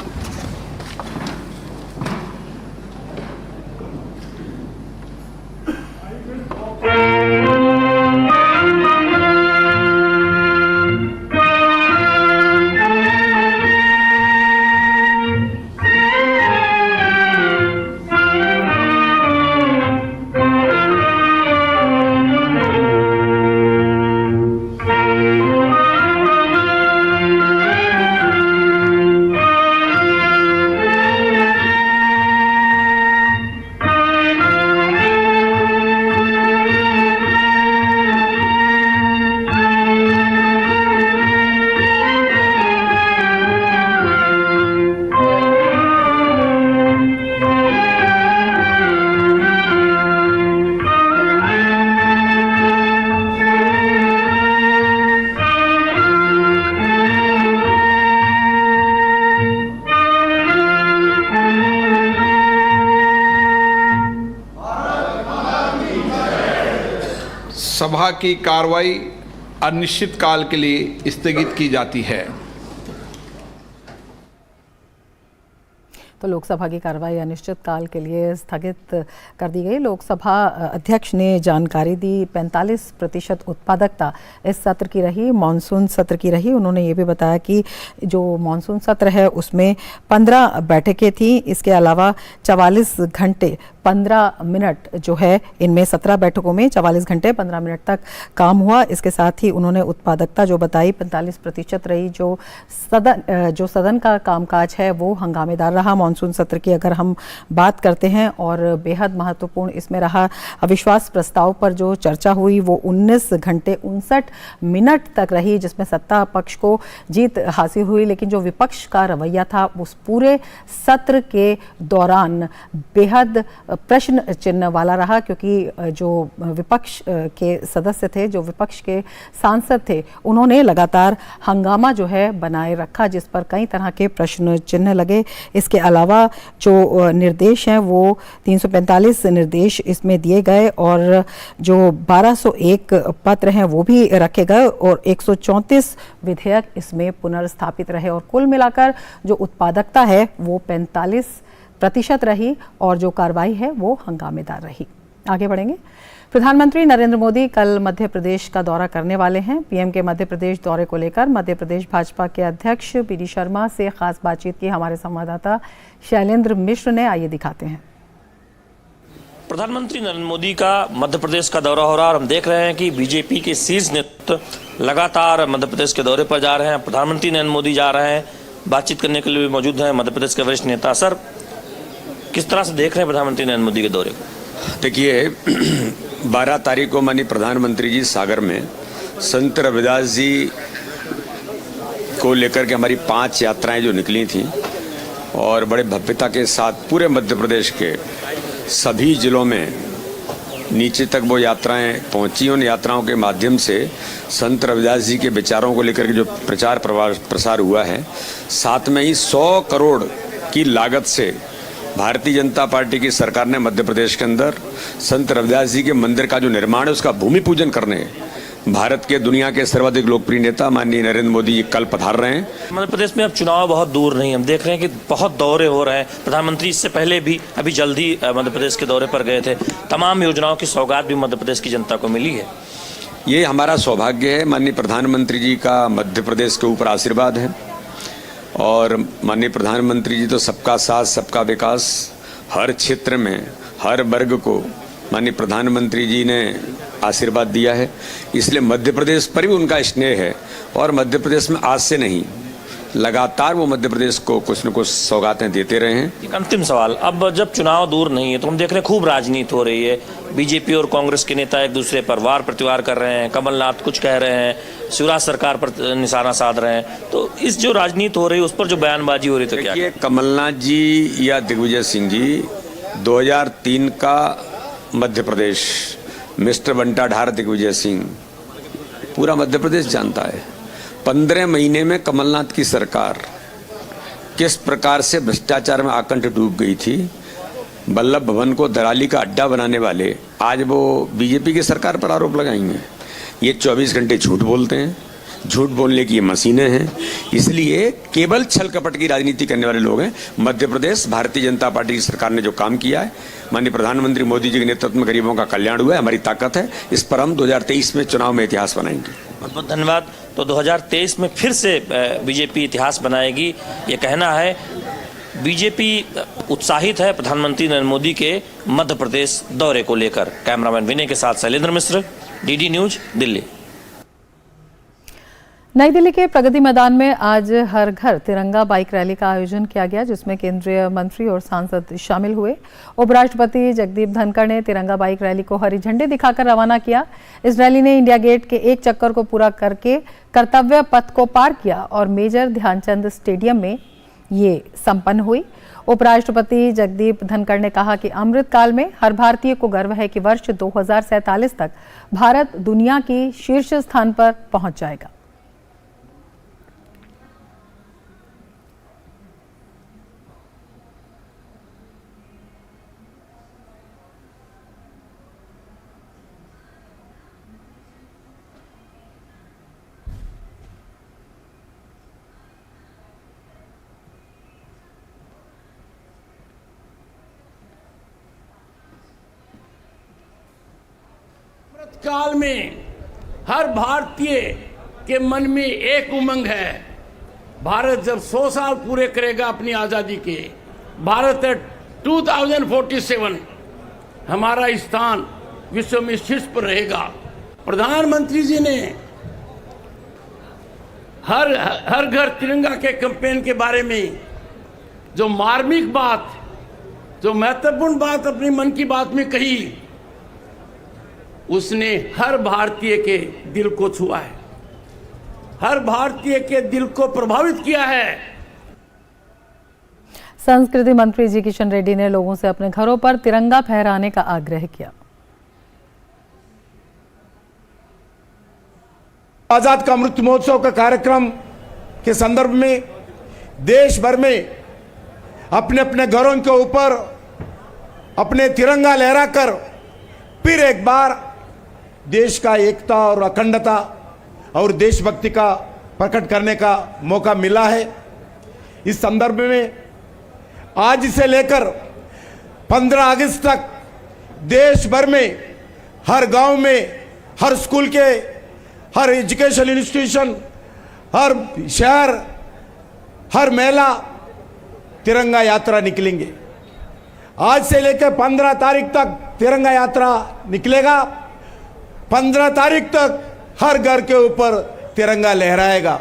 सभा की कार्रवाई अनिश्चित काल के लिए स्थगित की जाती है। तो लोकसभा की कार्रवाई अनिश्चित काल के लिए स्थगित कर दी गई। लोकसभा अध्यक्ष ने जानकारी दी 45% उत्पादकता इस सत्र की रही, मानसून सत्र की रही। उन्होंने ये भी बताया कि जो मानसून सत्र है उसमें 15 बैठकें थीं। इसके अलावा 44 घंटे 15 मिनट जो है, इनमें 17 बैठकों में 44 घंटे 15 मिनट तक काम हुआ। इसके साथ ही उन्होंने उत्पादकता जो बताई 45% रही। जो सदन का कामकाज है वो हंगामेदार रहा। मानसून सत्र की अगर हम बात करते हैं, और बेहद महत्वपूर्ण इसमें रहा अविश्वास प्रस्ताव पर जो चर्चा हुई वो 19 घंटे 59 मिनट तक रही, जिसमें सत्ता पक्ष को जीत हासिल हुई। लेकिन जो विपक्ष का रवैया था उस पूरे सत्र के दौरान बेहद प्रश्न चिन्ह वाला रहा, क्योंकि जो विपक्ष के सदस्य थे, जो विपक्ष के सांसद थे, उन्होंने लगातार हंगामा जो है बनाए रखा, जिस पर कई तरह के प्रश्न चिन्ह लगे। इसके अलावा जो निर्देश हैं वो 345 निर्देश इसमें दिए गए और जो 1201 पत्र हैं वो भी रखे गए और 134 विधेयक इसमें पुनर्स्थापित रहे और कुल मिलाकर जो उत्पादकता है वो 45% रही और जो कार्रवाई है वो हंगामेदार रही। आगे बढ़ेंगे। प्रधानमंत्री नरेंद्र मोदी कल मध्य प्रदेश का दौरा करने वाले हैं। पीएम के मध्य प्रदेश दौरे को लेकर मध्य प्रदेश भाजपा के अध्यक्ष पीडी शर्मा से खास बातचीत की हमारे संवाददाता शैलेंद्र मिश्र ने। आइए दिखाते हैं। प्रधानमंत्री नरेंद्र मोदी का मध्य प्रदेश का दौरा हो रहा है और हम देख रहे हैं कि बीजेपी के शीर्ष नेतृत्व लगातार मध्य प्रदेश के दौरे पर जा रहे हैं। प्रधानमंत्री नरेंद्र मोदी जा रहे हैं, बातचीत करने के लिए भी मौजूद हैं मध्य प्रदेश के वरिष्ठ नेता। सर, किस तरह से देख रहे हैं प्रधानमंत्री नरेंद्र मोदी के दौरे को? देखिए, 12 तारीख को माननीय प्रधानमंत्री जी सागर में संत रविदास जी को लेकर के हमारी 5 यात्राएं जो निकली थी और बड़े भव्यता के साथ पूरे मध्य प्रदेश के सभी जिलों में नीचे तक वो यात्राएं पहुंची। उन यात्राओं के माध्यम से संत रविदास जी के विचारों को लेकर के जो प्रचार प्रसार हुआ है, साथ में ही 100 करोड़ की लागत से भारतीय जनता पार्टी की सरकार ने मध्य प्रदेश के अंदर संत रविदास जी के मंदिर का जो निर्माण है उसका भूमि पूजन करने भारत के दुनिया के सर्वाधिक लोकप्रिय नेता माननीय नरेंद्र मोदी जी कल पधार रहे हैं। मध्य प्रदेश में अब चुनाव बहुत दूर नहीं, हम देख रहे हैं कि बहुत दौरे हो रहे हैं। प्रधानमंत्री इससे पहले भी अभी जल्दी मध्य प्रदेश के दौरे पर गए थे। तमाम योजनाओं की सौगात भी मध्य प्रदेश की जनता को मिली है। ये हमारा सौभाग्य है। माननीय प्रधानमंत्री जी का मध्य प्रदेश के ऊपर आशीर्वाद है और माननीय प्रधानमंत्री जी तो सबका साथ सबका विकास, हर क्षेत्र में हर वर्ग को माननीय प्रधानमंत्री जी ने आशीर्वाद दिया है, इसलिए मध्य प्रदेश पर भी उनका स्नेह है और मध्य प्रदेश में आज से नहीं लगातार वो मध्य प्रदेश को कुछ न कुछ सौगातें देते रहे हैं। एक अंतिम सवाल, अब जब चुनाव दूर नहीं है तो हम देख रहे हैं खूब राजनीति हो रही है। बीजेपी और कांग्रेस के नेता एक दूसरे पर वार प्रतिवार कर रहे हैं, कमलनाथ कुछ कह रहे हैं, शिवराज सरकार पर निशाना साध रहे हैं। तो इस जो राजनीति हो रही है उस पर जो बयानबाजी हो रही है तो क्या? कमलनाथ जी या दिग्विजय सिंह जी 2003 का मध्य प्रदेश, मिस्टर बंटाढार दिग्विजय सिंह पूरा मध्य प्रदेश जानता है। 15 महीने में कमलनाथ की सरकार किस प्रकार से भ्रष्टाचार में आकंठ डूब गई थी। वल्लभ भवन को दलाली का अड्डा बनाने वाले आज वो बीजेपी की सरकार पर आरोप लगाएंगे। ये 24 घंटे झूठ बोलते हैं, झूठ बोलने की ये मशीनें हैं, इसलिए केवल छल कपट की राजनीति करने वाले लोग हैं। मध्य प्रदेश भारतीय जनता पार्टी की सरकार ने जो काम किया है, माननीय प्रधानमंत्री मोदी जी के नेतृत्व में गरीबों का कल्याण हुआ है, हमारी ताकत है। इस पर हम 2023 में चुनाव में इतिहास बनाएंगे। बहुत बहुत धन्यवाद। तो 2023 में फिर से बीजेपी इतिहास बनाएगी, ये कहना है। बीजेपी उत्साहित है प्रधानमंत्री नरेंद्र मोदी के मध्य प्रदेश दौरे को लेकर। कैमरामैन विनय के साथ शैलेंद्र मिश्र, डीडी न्यूज, दिल्ली। नई दिल्ली के प्रगति मैदान में आज हर घर तिरंगा बाइक रैली का आयोजन किया गया, जिसमें केंद्रीय मंत्री और सांसद शामिल हुए। उपराष्ट्रपति जगदीप धनखड़ ने तिरंगा बाइक रैली को हरी झंडी दिखाकर रवाना किया। इस रैली ने इंडिया गेट के एक चक्कर को पूरा करके कर्तव्य पथ को पार किया और मेजर ध्यानचंद स्टेडियम में ये संपन्न हुई। उपराष्ट्रपति जगदीप धनखड़ ने कहा कि अमृत काल में हर भारतीय को गर्व है कि वर्ष 2047 तक भारत दुनिया की शीर्ष स्थान पर पहुंच जाएगा। काल में हर भारतीय के मन में एक उमंग है। भारत जब 100 साल पूरे करेगा अपनी आजादी के, भारत 2047 हमारा स्थान विश्व में शीर्ष पर रहेगा। प्रधानमंत्री जी ने हर घर तिरंगा के कैंपेन के बारे में जो मार्मिक बात, जो महत्वपूर्ण बात अपनी मन की बात में कही, उसने हर भारतीय के दिल को छुआ है, हर भारतीय के दिल को प्रभावित किया है। संस्कृति मंत्री जी किशन रेड्डी ने लोगों से अपने घरों पर तिरंगा फहराने का आग्रह किया। आजाद का अमृत महोत्सव का कार्यक्रम के संदर्भ में देश भर में अपने अपने घरों के ऊपर अपने तिरंगा लहराकर फिर एक बार देश का एकता और अखंडता और देशभक्ति का प्रकट करने का मौका मिला है। इस संदर्भ में आज से लेकर 15 अगस्त तक देश भर में हर गांव में, हर स्कूल के, हर एजुकेशन इंस्टीट्यूशन, हर शहर, हर मेला तिरंगा यात्रा निकलेंगे। आज से लेकर 15 तारीख तक तिरंगा यात्रा निकलेगा। 15 तारीख तक हर घर के ऊपर तिरंगा लहराएगा।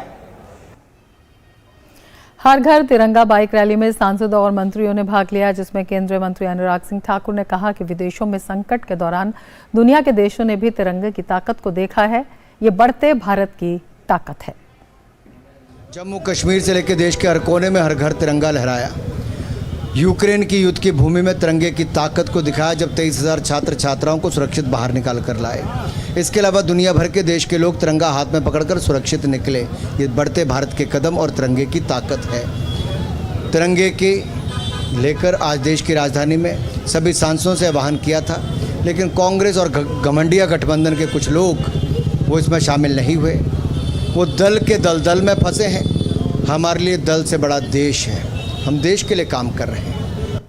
हर घर तिरंगा बाइक रैली में सांसदों और मंत्रियों ने भाग लिया, जिसमें केंद्रीय मंत्री अनुराग सिंह ठाकुर ने कहा कि विदेशों में संकट के दौरान दुनिया के देशों ने भी तिरंगे की ताकत को देखा है। ये बढ़ते भारत की ताकत है। जम्मू कश्मीर से लेकर देश के हर कोने में हर घर तिरंगा लहराया। यूक्रेन की युद्ध की भूमि में तिरंगे की ताकत को दिखाया जब 23,000 छात्र छात्राओं को सुरक्षित बाहर निकाल कर लाए। इसके अलावा दुनिया भर के देश के लोग तिरंगा हाथ में पकड़कर सुरक्षित निकले। ये बढ़ते भारत के कदम और तिरंगे की ताकत है। तिरंगे की लेकर आज देश की राजधानी में सभी सांसदों से आह्वान किया था, लेकिन कांग्रेस और घमंडिया गठबंधन के कुछ लोग वो इसमें शामिल नहीं हुए। वो दल के दलदल में फंसे हैं। हमारे लिए दल से बड़ा देश है। हम देश के लिए काम कर रहे हैं।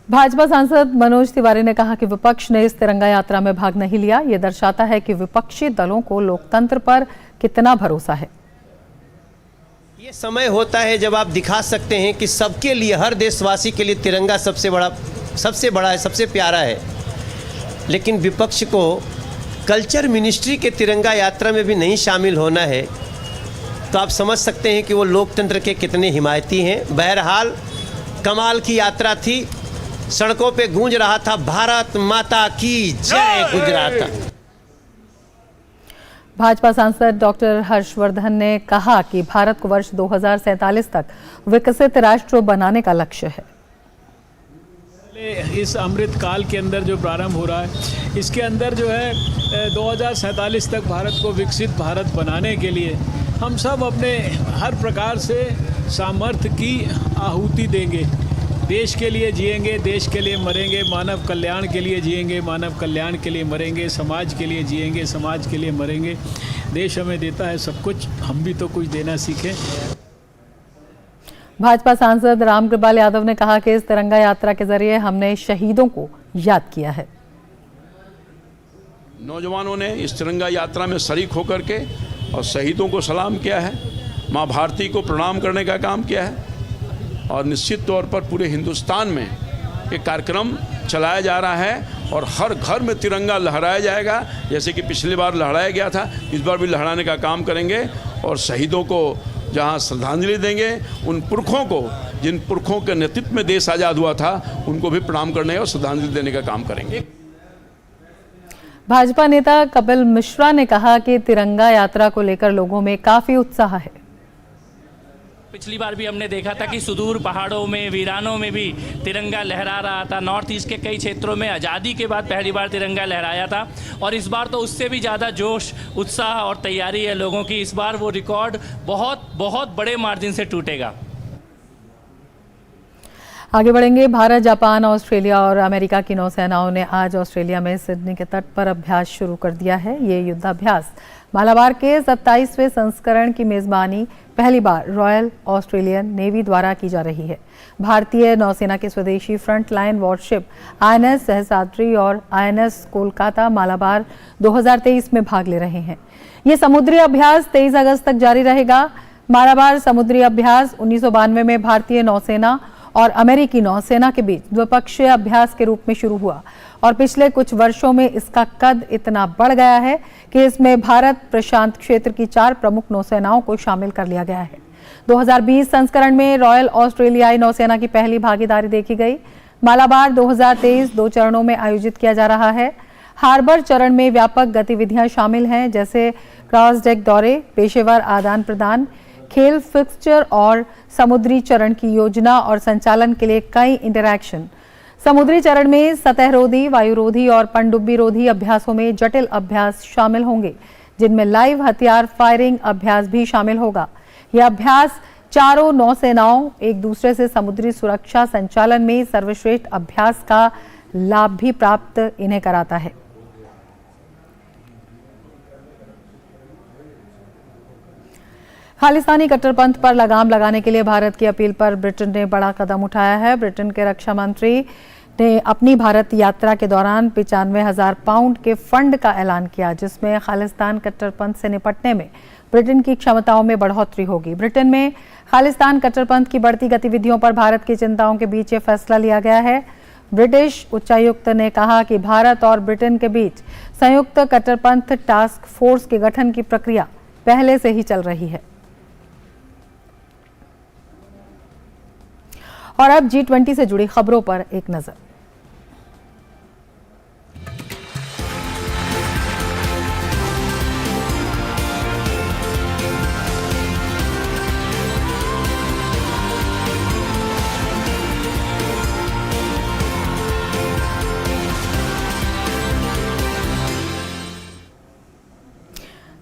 भाजपा सांसद मनोज तिवारी ने कहा कि विपक्ष ने इस तिरंगा यात्रा में भाग नहीं लिया। ये दर्शाता है कि विपक्षी दलों को लोकतंत्र पर कितना भरोसा है। ये समय होता है जब आप दिखा सकते हैं कि सबके लिए, हर देशवासी के लिए तिरंगा सबसे बड़ा है, सबसे प्यारा है। लेकिन विपक्ष को कल्चर मिनिस्ट्री के तिरंगा यात्रा में भी नहीं शामिल होना है, तो आप समझ सकते हैं कि वो लोकतंत्र के कितने हिमायती हैं। बहरहाल कमाल की यात्रा थी। सड़कों पे गूंज रहा था भारत माता की जय गूंज रहा था। भाजपा सांसद डॉक्टर हर्षवर्धन ने कहा कि भारत को वर्ष 2047 तक विकसित राष्ट्र बनाने का लक्ष्य है। इस अमृत काल के अंदर जो प्रारंभ हो रहा है, इसके अंदर जो है 2047 तक भारत को विकसित भारत बनाने के लिए हम सब अपने हर प्रकार से सामर्थ्य की आहुति देंगे। देश के लिए जिएंगे, देश के लिए मरेंगे, मानव कल्याण के लिए जिएंगे, मानव कल्याण के लिए मरेंगे, समाज के लिए जिएंगे, समाज के लिए मरेंगे। देश हमें देता है सब कुछ, हम भी तो कुछ देना सीखें। भाजपा सांसद रामकृपाल यादव ने कहा कि इस तिरंगा यात्रा के जरिए हमने शहीदों को याद किया है। नौजवानों ने इस तिरंगा यात्रा में शरीक होकर के और शहीदों को सलाम किया है, माँ भारती को प्रणाम करने का काम किया है। और निश्चित तौर पर पूरे हिंदुस्तान में एक कार्यक्रम चलाया जा रहा है और हर घर में तिरंगा लहराया जाएगा। जैसे कि पिछली बार लहराया गया था, इस बार भी लहराने का काम करेंगे और शहीदों को जहां श्रद्धांजलि देंगे, उन पुरखों को, जिन पुरखों के नेतृत्व में देश आज़ाद हुआ था, उनको भी प्रणाम करने और श्रद्धांजलि देने का काम करेंगे। भाजपा नेता कपिल मिश्रा ने कहा कि तिरंगा यात्रा को लेकर लोगों में काफी उत्साह है। पिछली बार भी हमने देखा था कि सुदूर पहाड़ों में, वीरानों में भी तिरंगा लहरा रहा था। नॉर्थ ईस्ट के कई क्षेत्रों में आज़ादी के बाद पहली बार तिरंगा लहराया था और इस बार तो उससे भी ज़्यादा जोश, उत्साह और तैयारी है लोगों की। इस बार वो रिकॉर्ड बहुत बड़े मार्जिन से टूटेगा। आगे बढ़ेंगे। भारत, जापान, ऑस्ट्रेलिया और अमेरिका की नौसेनाओं ने आज ऑस्ट्रेलिया में सिडनी के तट पर अभ्यास शुरू कर दिया है। ये युद्धाभ्यास मालाबार के 27वें संस्करण की मेजबानी पहली बार रॉयल ऑस्ट्रेलियन नेवी द्वारा की जा रही है। भारतीय नौसेना के स्वदेशी फ्रंट लाइन वॉरशिप INS सहसाद्री और INS कोलकाता मालाबार 2023 में भाग ले रहे हैं। ये समुद्री अभ्यास 23 अगस्त तक जारी रहेगा। मालाबार समुद्री अभ्यास 1992 में भारतीय नौसेना और अमेरिकी नौसेना के बीच द्विपक्षीय अभ्यास के रूप में शुरू हुआ और पिछले कुछ वर्षों में इसका कद इतना बढ़ गया है कि इसमें भारत प्रशांत क्षेत्र की 4 प्रमुख नौसेनाओं को शामिल कर लिया गया है। 2020 संस्करण में रॉयल ऑस्ट्रेलियाई नौसेना की पहली भागीदारी देखी गई। मालाबार 2023 2 चरणों में आयोजित किया जा रहा है। हार्बर चरण में व्यापक गतिविधियां शामिल हैं, जैसे क्रॉस डेक दौरे, पेशेवर आदान प्रदान, खेल फिक्सचर और समुद्री चरण की योजना और संचालन के लिए कई इंटरैक्शन। समुद्री चरण में सतहरोधी, वायुरोधी और पनडुब्बी रोधी अभ्यासों में जटिल अभ्यास शामिल होंगे, जिनमें लाइव हथियार फायरिंग अभ्यास भी शामिल होगा। यह अभ्यास चारों नौसेनाओं एक दूसरे से समुद्री सुरक्षा संचालन में सर्वश्रेष्ठ अभ्यास का लाभ भी प्राप्त इन्हें कराता है। खालिस्तानी कट्टरपंथ पर लगाम लगाने के लिए भारत की अपील पर ब्रिटेन ने बड़ा कदम उठाया है। ब्रिटेन के रक्षा मंत्री ने अपनी भारत यात्रा के दौरान 95,000 पाउंड के फंड का ऐलान किया, जिसमें खालिस्तान कट्टरपंथ से निपटने में ब्रिटेन की क्षमताओं में बढ़ोतरी होगी। ब्रिटेन में खालिस्तान कट्टरपंथ की बढ़ती गतिविधियों पर भारत की चिंताओं के बीच ये फैसला लिया गया है। ब्रिटिश उच्चायुक्त ने कहा कि भारत और ब्रिटेन के बीच संयुक्त कट्टरपंथ टास्क फोर्स के गठन की प्रक्रिया पहले से ही चल रही है। और अब G20 से जुड़ी खबरों पर एक नजर।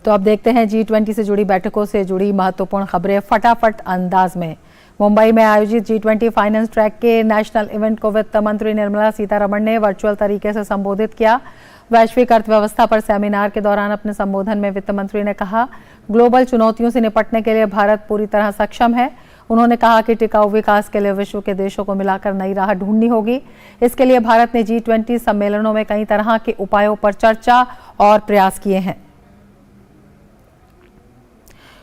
तो अब देखते हैं G20 से जुड़ी बैठकों से जुड़ी महत्वपूर्ण खबरें फटाफट अंदाज में। मुंबई में आयोजित G20 फाइनेंस ट्रैक के नेशनल इवेंट को वित्त मंत्री निर्मला सीतारमण ने वर्चुअल तरीके से संबोधित किया। वैश्विक अर्थव्यवस्था पर सेमिनार के दौरान अपने संबोधन में वित्त मंत्री ने कहा, ग्लोबल चुनौतियों से निपटने के लिए भारत पूरी तरह सक्षम है। उन्होंने कहा कि टिकाऊ विकास के लिए विश्व के देशों को मिलाकर नई राह ढूंढनी होगी। इसके लिए भारत ने G20 सम्मेलनों में कई तरह के उपायों पर चर्चा और प्रयास किए हैं।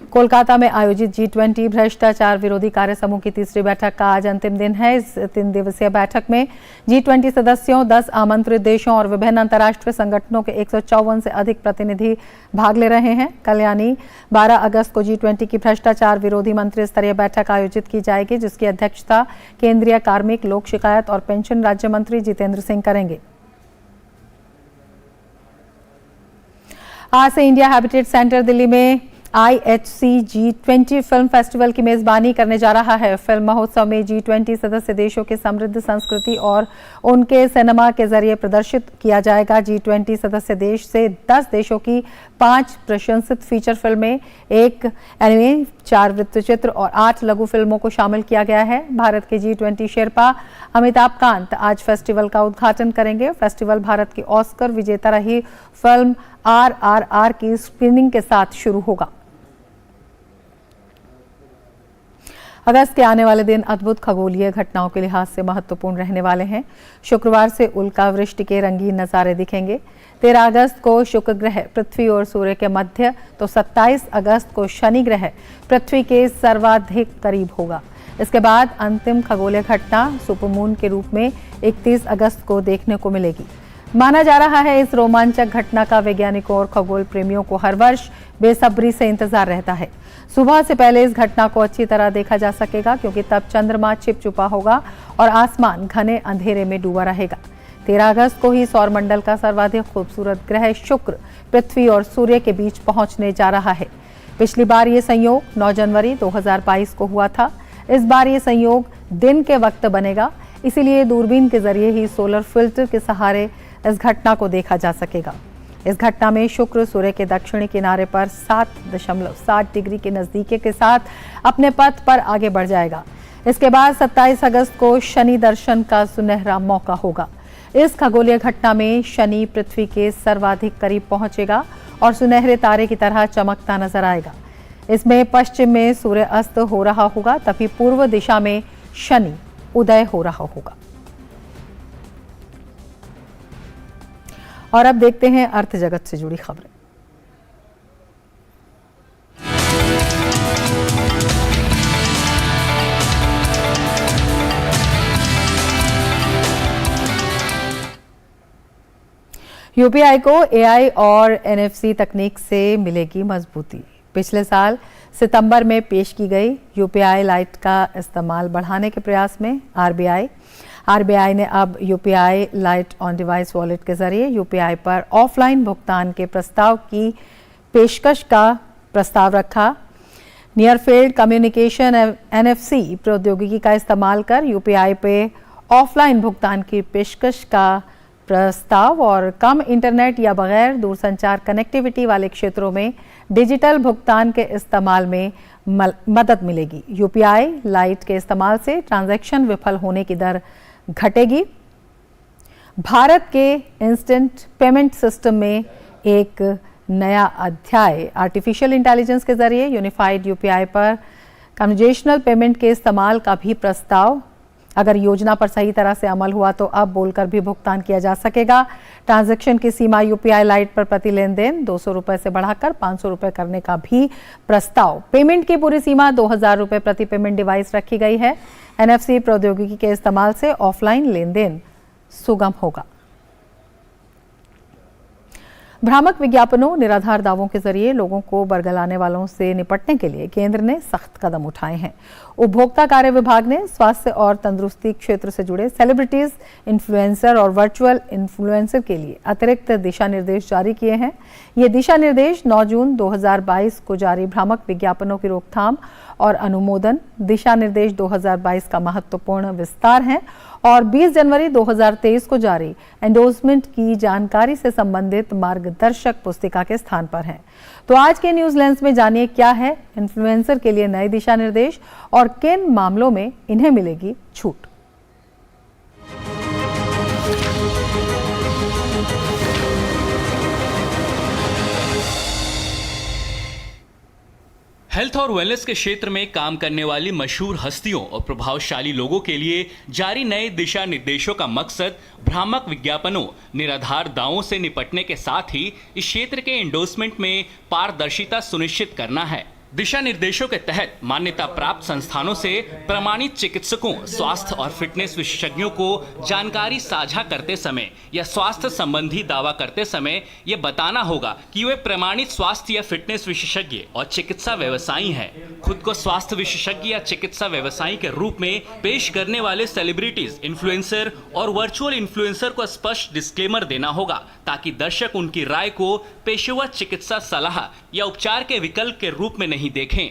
कोलकाता में आयोजित G20 भ्रष्टाचार विरोधी कार्य समूह की तीसरी बैठक का आज अंतिम दिन है। इस 3 दिवसीय बैठक में G20 सदस्यों, 10 आमंत्रित देशों और विभिन्न अंतर्राष्ट्रीय संगठनों के 154 से अधिक प्रतिनिधि भाग ले रहे हैं। कल यानी 12 अगस्त को G20 की भ्रष्टाचार विरोधी मंत्री स्तरीय बैठक आयोजित की जाएगी, जिसकी अध्यक्षता केंद्रीय कार्मिक, लोक शिकायत और पेंशन राज्य मंत्री जितेंद्र सिंह करेंगे। आज से इंडिया हैबिटेट सेंटर दिल्ली में IHC G20 फिल्म फेस्टिवल की मेजबानी करने जा रहा है। फिल्म महोत्सव में G20 सदस्य देशों की समृद्ध संस्कृति और उनके सिनेमा के जरिए प्रदर्शित किया जाएगा। G20 सदस्य देश से 10 देशों की 5 प्रशंसित फीचर फिल्में, 1 एनिमे, 4 वृत्तचित्र और 8 लघु फिल्मों को शामिल किया गया है। भारत के G20 शेरपा अमिताभ कांत आज फेस्टिवल का उद्घाटन करेंगे। फेस्टिवल भारत की ऑस्कर विजेता रही फिल्म RRR की स्क्रीनिंग के साथ शुरू होगा। अगस्त के आने वाले दिन अद्भुत खगोलीय घटनाओं के लिहाज से महत्वपूर्ण रहने वाले हैं। शुक्रवार से उल्कावृष्टि के रंगीन नज़ारे दिखेंगे। 13 अगस्त को शुक्र ग्रह पृथ्वी और सूर्य के मध्य, तो 27 अगस्त को शनि ग्रह पृथ्वी के सर्वाधिक करीब होगा। इसके बाद अंतिम खगोलीय घटना सुपरमून के रूप में 31 अगस्त को देखने को मिलेगी। माना जा रहा है इस रोमांचक घटना का वैज्ञानिकों और खगोल प्रेमियों को हर वर्ष बेसब्री से इंतजार रहता है। सुबह से पहले इस घटना को अच्छी तरह देखा जा सकेगा, क्योंकि तब चंद्रमा छिप छुपा होगा और आसमान घने अंधेरे में डूबा रहेगा। 13 अगस्त को ही सौरमंडल का सर्वाधिक खूबसूरत ग्रह शुक्र पृथ्वी और सूर्य के बीच पहुंचने जा रहा है। पिछली बार ये संयोग 9 जनवरी 2022 को हुआ था। इस बार ये संयोग दिन के वक्त बनेगा, इसीलिए दूरबीन के जरिए ही सोलर फिल्टर के सहारे इस घटना को देखा जा सकेगा। इस घटना में शुक्र सूर्य के दक्षिणी किनारे पर 7.7 डिग्री के नजदीकी के साथ अपने पथ पर आगे बढ़ जाएगा। इसके बाद 27 अगस्त को शनि दर्शन का सुनहरा मौका होगा। इस खगोलीय घटना में शनि पृथ्वी के सर्वाधिक करीब पहुंचेगा और सुनहरे तारे की तरह चमकता नजर आएगा। इसमें पश्चिम में सूर्य अस्त हो रहा होगा, तभी पूर्व दिशा में शनि उदय हो रहा होगा। और अब देखते हैं अर्थ जगत से जुड़ी खबरें। यूपीआई को एआई और एनएफसी तकनीक से मिलेगी मजबूती। पिछले साल सितंबर में पेश की गई यूपीआई लाइट का इस्तेमाल बढ़ाने के प्रयास में आरबीआई ने अब UPI light on device wallet के जरिए यूपीआई पर ऑफलाइन भुगतान के प्रस्ताव की पेशकश का प्रस्ताव रखा। नियर फील्ड कम्युनिकेशन NFC प्रौद्योगिकी का इस्तेमाल कर UPI पे ऑफलाइन भुगतान की पेशकश का प्रस्ताव और कम इंटरनेट या बगैर दूरसंचार कनेक्टिविटी वाले क्षेत्रों में डिजिटल भुगतान के इस्तेमाल में मदद मिलेगी। UPI लाइट के इस्तेमाल से ट्रांजैक्शन विफल होने की दर घटेगी। भारत के इंस्टेंट पेमेंट सिस्टम में एक नया अध्याय आर्टिफिशियल इंटेलिजेंस के जरिए यूनिफाइड UPI पर कन्वर्जेशनल पेमेंट के इस्तेमाल का भी प्रस्ताव। अगर योजना पर सही तरह से अमल हुआ तो अब बोलकर भी भुगतान किया जा सकेगा। ट्रांजैक्शन की सीमा UPI लाइट पर प्रति लेन देन 200 रुपए से बढ़ाकर 500 रुपए करने का भी प्रस्ताव। पेमेंट की पूरी सीमा 2000 रुपए प्रति पेमेंट डिवाइस रखी गई है। NFC प्रौद्योगिकी के इस्तेमाल से ऑफलाइन लेन देन सुगम होगा। भ्रामक विज्ञापनों, निराधार दावों के जरिए लोगों को बरगलाने वालों से निपटने के लिए केंद्र ने सख्त कदम उठाए हैं। उपभोक्ता कार्य विभाग ने स्वास्थ्य और तंदुरुस्ती क्षेत्र से जुड़े सेलिब्रिटीज, इन्फ्लुएंसर और वर्चुअल इन्फ्लुएंसर के लिए अतिरिक्त दिशा निर्देश जारी किए हैं। ये दिशा निर्देश 9 जून 2022 को जारी भ्रामक विज्ञापनों की रोकथाम और अनुमोदन दिशा निर्देश 2022 का महत्वपूर्ण विस्तार है और 20 जनवरी 2023 को जारी एंडोर्समेंट की जानकारी से संबंधित मार्गदर्शक पुस्तिका के स्थान पर है। तो आज के न्यूज लेंस में जानिए क्या है इन्फ्लुएंसर के लिए नए दिशा निर्देश और किन मामलों में इन्हें मिलेगी छूट। हेल्थ और वेलनेस के क्षेत्र में काम करने वाली मशहूर हस्तियों और प्रभावशाली लोगों के लिए जारी नए दिशा निर्देशों का मकसद भ्रामक विज्ञापनों, निराधार दावों से निपटने के साथ ही इस क्षेत्र के एंडोर्समेंट में पारदर्शिता सुनिश्चित करना है। दिशा निर्देशों के तहत मान्यता प्राप्त संस्थानों से प्रमाणित चिकित्सकों, स्वास्थ्य और फिटनेस विशेषज्ञों को जानकारी साझा करते समय या स्वास्थ्य संबंधी दावा करते समय ये बताना होगा कि वे प्रमाणित स्वास्थ्य या फिटनेस विशेषज्ञ और चिकित्सा व्यवसायी हैं। खुद को स्वास्थ्य विशेषज्ञ या चिकित्सा व्यवसायी के रूप में पेश करने वाले सेलिब्रिटीज, इन्फ्लुएंसर और वर्चुअल इन्फ्लुएंसर को स्पष्ट डिस्क्लेमर देना होगा ताकि दर्शक उनकी राय को पेशेवर चिकित्सा सलाह या उपचार के विकल्प के रूप में नहीं देखें।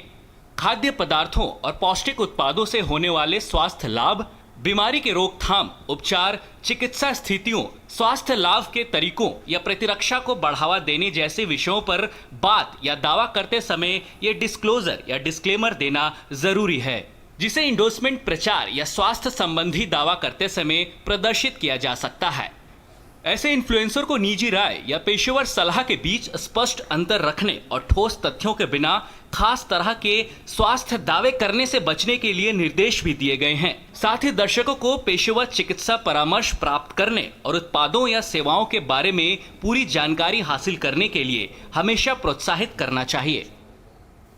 खाद्य पदार्थों और पौष्टिक उत्पादों से होने वाले स्वास्थ्य लाभ, बीमारी के रोकथाम, उपचार, चिकित्सा स्थितियों, स्वास्थ्य लाभ के तरीकों या प्रतिरक्षा को बढ़ावा देने जैसे विषयों पर बात या दावा करते समय ये डिस्क्लोजर या डिस्क्लेमर देना जरूरी है, जिसे इंडोर्समेंट प्रचार या स्वास्थ्य संबंधी दावा करते समय प्रदर्शित किया जा सकता है। ऐसे इन्फ्लुएंसर को निजी राय या पेशेवर सलाह के बीच स्पष्ट अंतर रखने और ठोस तथ्यों के बिना खास तरह के स्वास्थ्य दावे करने से बचने के लिए निर्देश भी दिए गए हैं। साथ ही दर्शकों को पेशेवर चिकित्सा परामर्श प्राप्त करने और उत्पादों या सेवाओं के बारे में पूरी जानकारी हासिल करने के लिए हमेशा प्रोत्साहित करना चाहिए।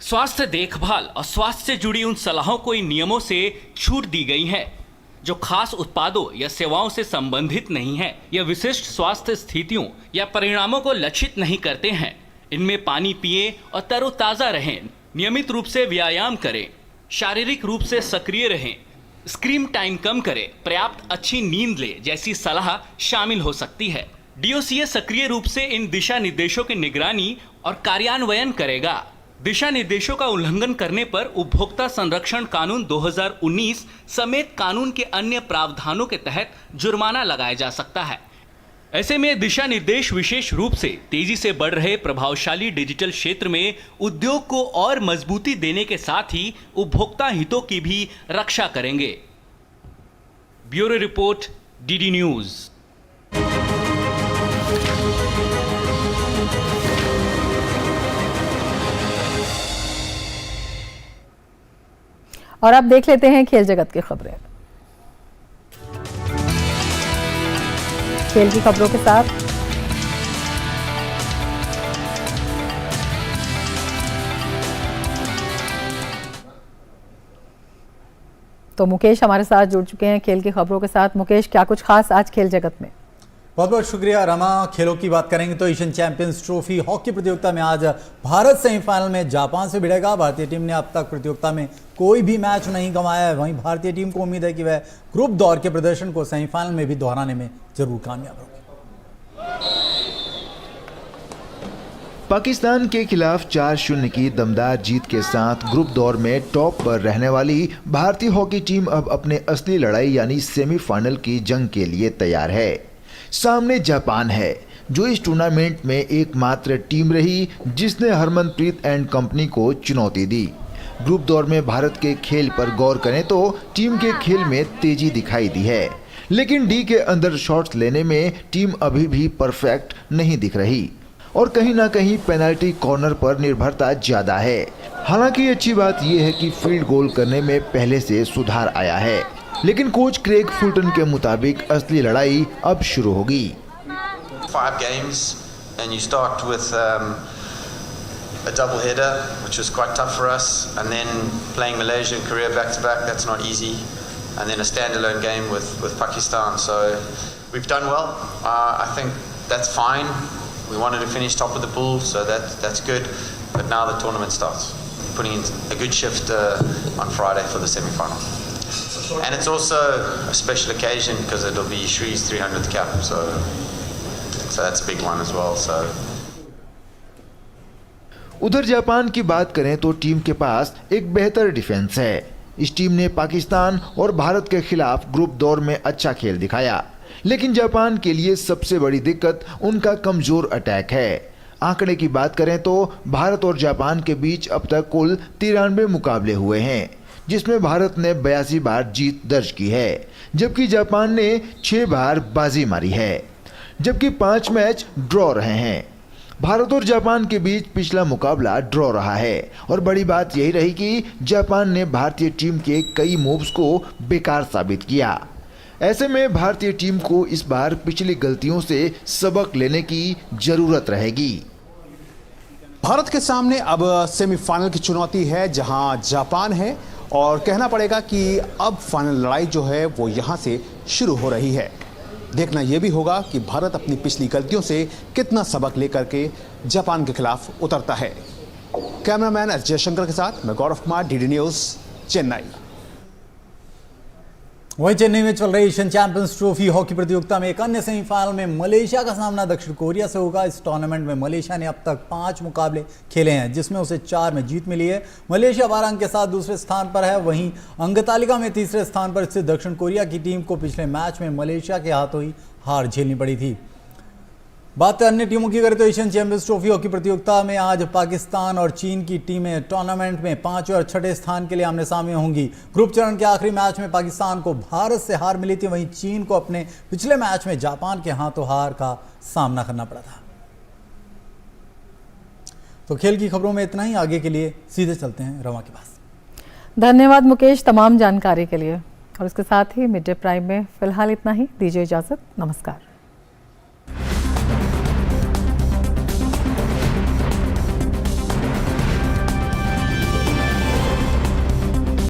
स्वास्थ्य देखभाल और स्वास्थ्य से जुड़ी उन सलाहों को इन नियमों से छूट दी गई है जो खास उत्पादों या सेवाओं से संबंधित नहीं है या विशिष्ट स्वास्थ्य स्थितियों या परिणामों को लक्षित नहीं करते हैं। इनमें पानी पिएं और तरोताजा रहें, नियमित रूप से व्यायाम करें, शारीरिक रूप से सक्रिय रहें, स्क्रीन टाइम कम करें, पर्याप्त अच्छी नींद लें जैसी सलाह शामिल हो सकती है। DOCA सक्रिय रूप से इन दिशा निर्देशों की निगरानी और कार्यान्वयन करेगा। दिशा निर्देशों का उल्लंघन करने पर उपभोक्ता संरक्षण कानून 2019 समेत कानून के अन्य प्रावधानों के तहत जुर्माना लगाया जा सकता है। ऐसे में दिशा निर्देश विशेष रूप से तेजी से बढ़ रहे प्रभावशाली डिजिटल क्षेत्र में उद्योग को और मजबूती देने के साथ ही उपभोक्ता हितों की भी रक्षा करेंगे। Bureau report, DD news. और अब देख लेते हैं खेल जगत की खबरें। खेल की खबरों के साथ तो मुकेश हमारे साथ जुड़ चुके हैं खेल की खबरों के साथ। मुकेश, क्या कुछ खास आज खेल जगत में? बहुत बहुत शुक्रिया रमा। खेलों की बात करेंगे तो एशियन चैंपियंस ट्रॉफी हॉकी प्रतियोगिता में आज भारत सेमीफाइनल में जापान से भिड़ेगा। भारतीय टीम ने अब तक प्रतियोगिता में कोई भी मैच नहीं गंवाया है। वहीं भारतीय टीम को उम्मीद है कि वह ग्रुप दौर के प्रदर्शन को सेमीफाइनल में भी दोहराने में जरूर कामयाब होगी। पाकिस्तान के खिलाफ 4-0 की दमदार जीत के साथ ग्रुप दौर में टॉप पर रहने वाली भारतीय हॉकी टीम अब अपने असली लड़ाई यानी सेमीफाइनल की जंग के लिए तैयार है। सामने जापान है, जो इस टूर्नामेंट में एकमात्र टीम रही जिसने हरमनप्रीत एंड कंपनी को चुनौती दी। ग्रुप दौर में भारत के खेल पर गौर करें तो टीम के खेल में तेजी दिखाई दी है, लेकिन डी के अंदर शॉट्स लेने में टीम अभी भी परफेक्ट नहीं दिख रही और कहीं ना कहीं पेनल्टी कॉर्नर पर निर्भरता ज्यादा है। हालांकि अच्छी बात यह है कि फील्ड गोल करने में पहले से सुधार आया है, लेकिन कोच क्रेग फुलटन के मुताबिक असली लड़ाई अब शुरू होगी। 5 games and you start with a double header, which was quite tough for us, and then playing Malaysia and Korea back to back, that's not easy, and then a standalone game with Pakistan. So we've done well. I think that's fine. We wanted to finish top of the pool, so that's good. But now the tournament starts. Putting in a good shift on Friday for the semi-final. And it's also a special occasion because it'll be Shree's 300th cap, so that's a big one as well. So. उधर Japan की बात करें तो team के पास एक बेहतर defence है। इस टीम ने पाकिस्तान और भारत के खिलाफ ग्रुप दौर में अच्छा खेल दिखाया, लेकिन जापान के लिए सबसे बड़ी दिक्कत उनका कमजोर अटैक है। आंकड़े की बात करें तो भारत और जापान के बीच अब तक कुल 93 मुकाबले हुए हैं, जिसमें भारत ने 82 बार जीत दर्ज की है, जबकि जापान ने 6 बार बाजी मारी है, जबकि 5 मैच ड्रॉ रहे हैं। भारत और जापान के बीच पिछला मुकाबला ड्रॉ रहा है और बड़ी बात यही रही कि जापान ने भारतीय टीम के कई मूव्स को बेकार साबित किया। ऐसे में भारतीय टीम को इस बार पिछली गलतियों से सबक लेने की जरूरत रहेगी। भारत के सामने अब सेमीफाइनल की चुनौती है, जहां जापान है, और कहना पड़ेगा कि अब फाइनल लड़ाई जो है वो यहां से शुरू हो रही है। देखना यह भी होगा कि भारत अपनी पिछली गलतियों से कितना सबक लेकर के जापान के खिलाफ उतरता है। कैमरामैन एस जयशंकर के साथ मैं गौरव कुमार, डीडी न्यूज़, चेन्नई। वहीं चेन्नई में चल रही एशियन चैंपियंस ट्रॉफी हॉकी प्रतियोगिता में एक अन्य सेमीफाइनल में मलेशिया का सामना दक्षिण कोरिया से होगा। इस टूर्नामेंट में मलेशिया ने अब तक 5 मुकाबले खेले हैं, जिसमें उसे 4 में जीत मिली है। मलेशिया 12 अंक के साथ दूसरे स्थान पर है। वहीं अंक तालिका में तीसरे स्थान पर स्थित दक्षिण कोरिया की टीम को पिछले मैच में मलेशिया के हाथों ही हार झेलनी पड़ी थी। बात अन्य टीमों की करें तो एशियन चैंपियंस ट्रॉफी हॉकी प्रतियोगिता में आज पाकिस्तान और चीन की टीमें टूर्नामेंट में 5वें और 6ठे स्थान के लिए आमने सामने होंगी। ग्रुप चरण के आखिरी मैच में पाकिस्तान को भारत से हार मिली थी, वहीं चीन को अपने पिछले मैच में जापान के हाथों हार का सामना करना पड़ा था। तो खेल की खबरों में इतना ही। आगे के लिए सीधे चलते हैं रमा के पास। धन्यवाद मुकेश तमाम जानकारी के लिए, और इसके साथ ही मिड डे प्राइम में फिलहाल इतना ही। दीजिए इजाजत, नमस्कार।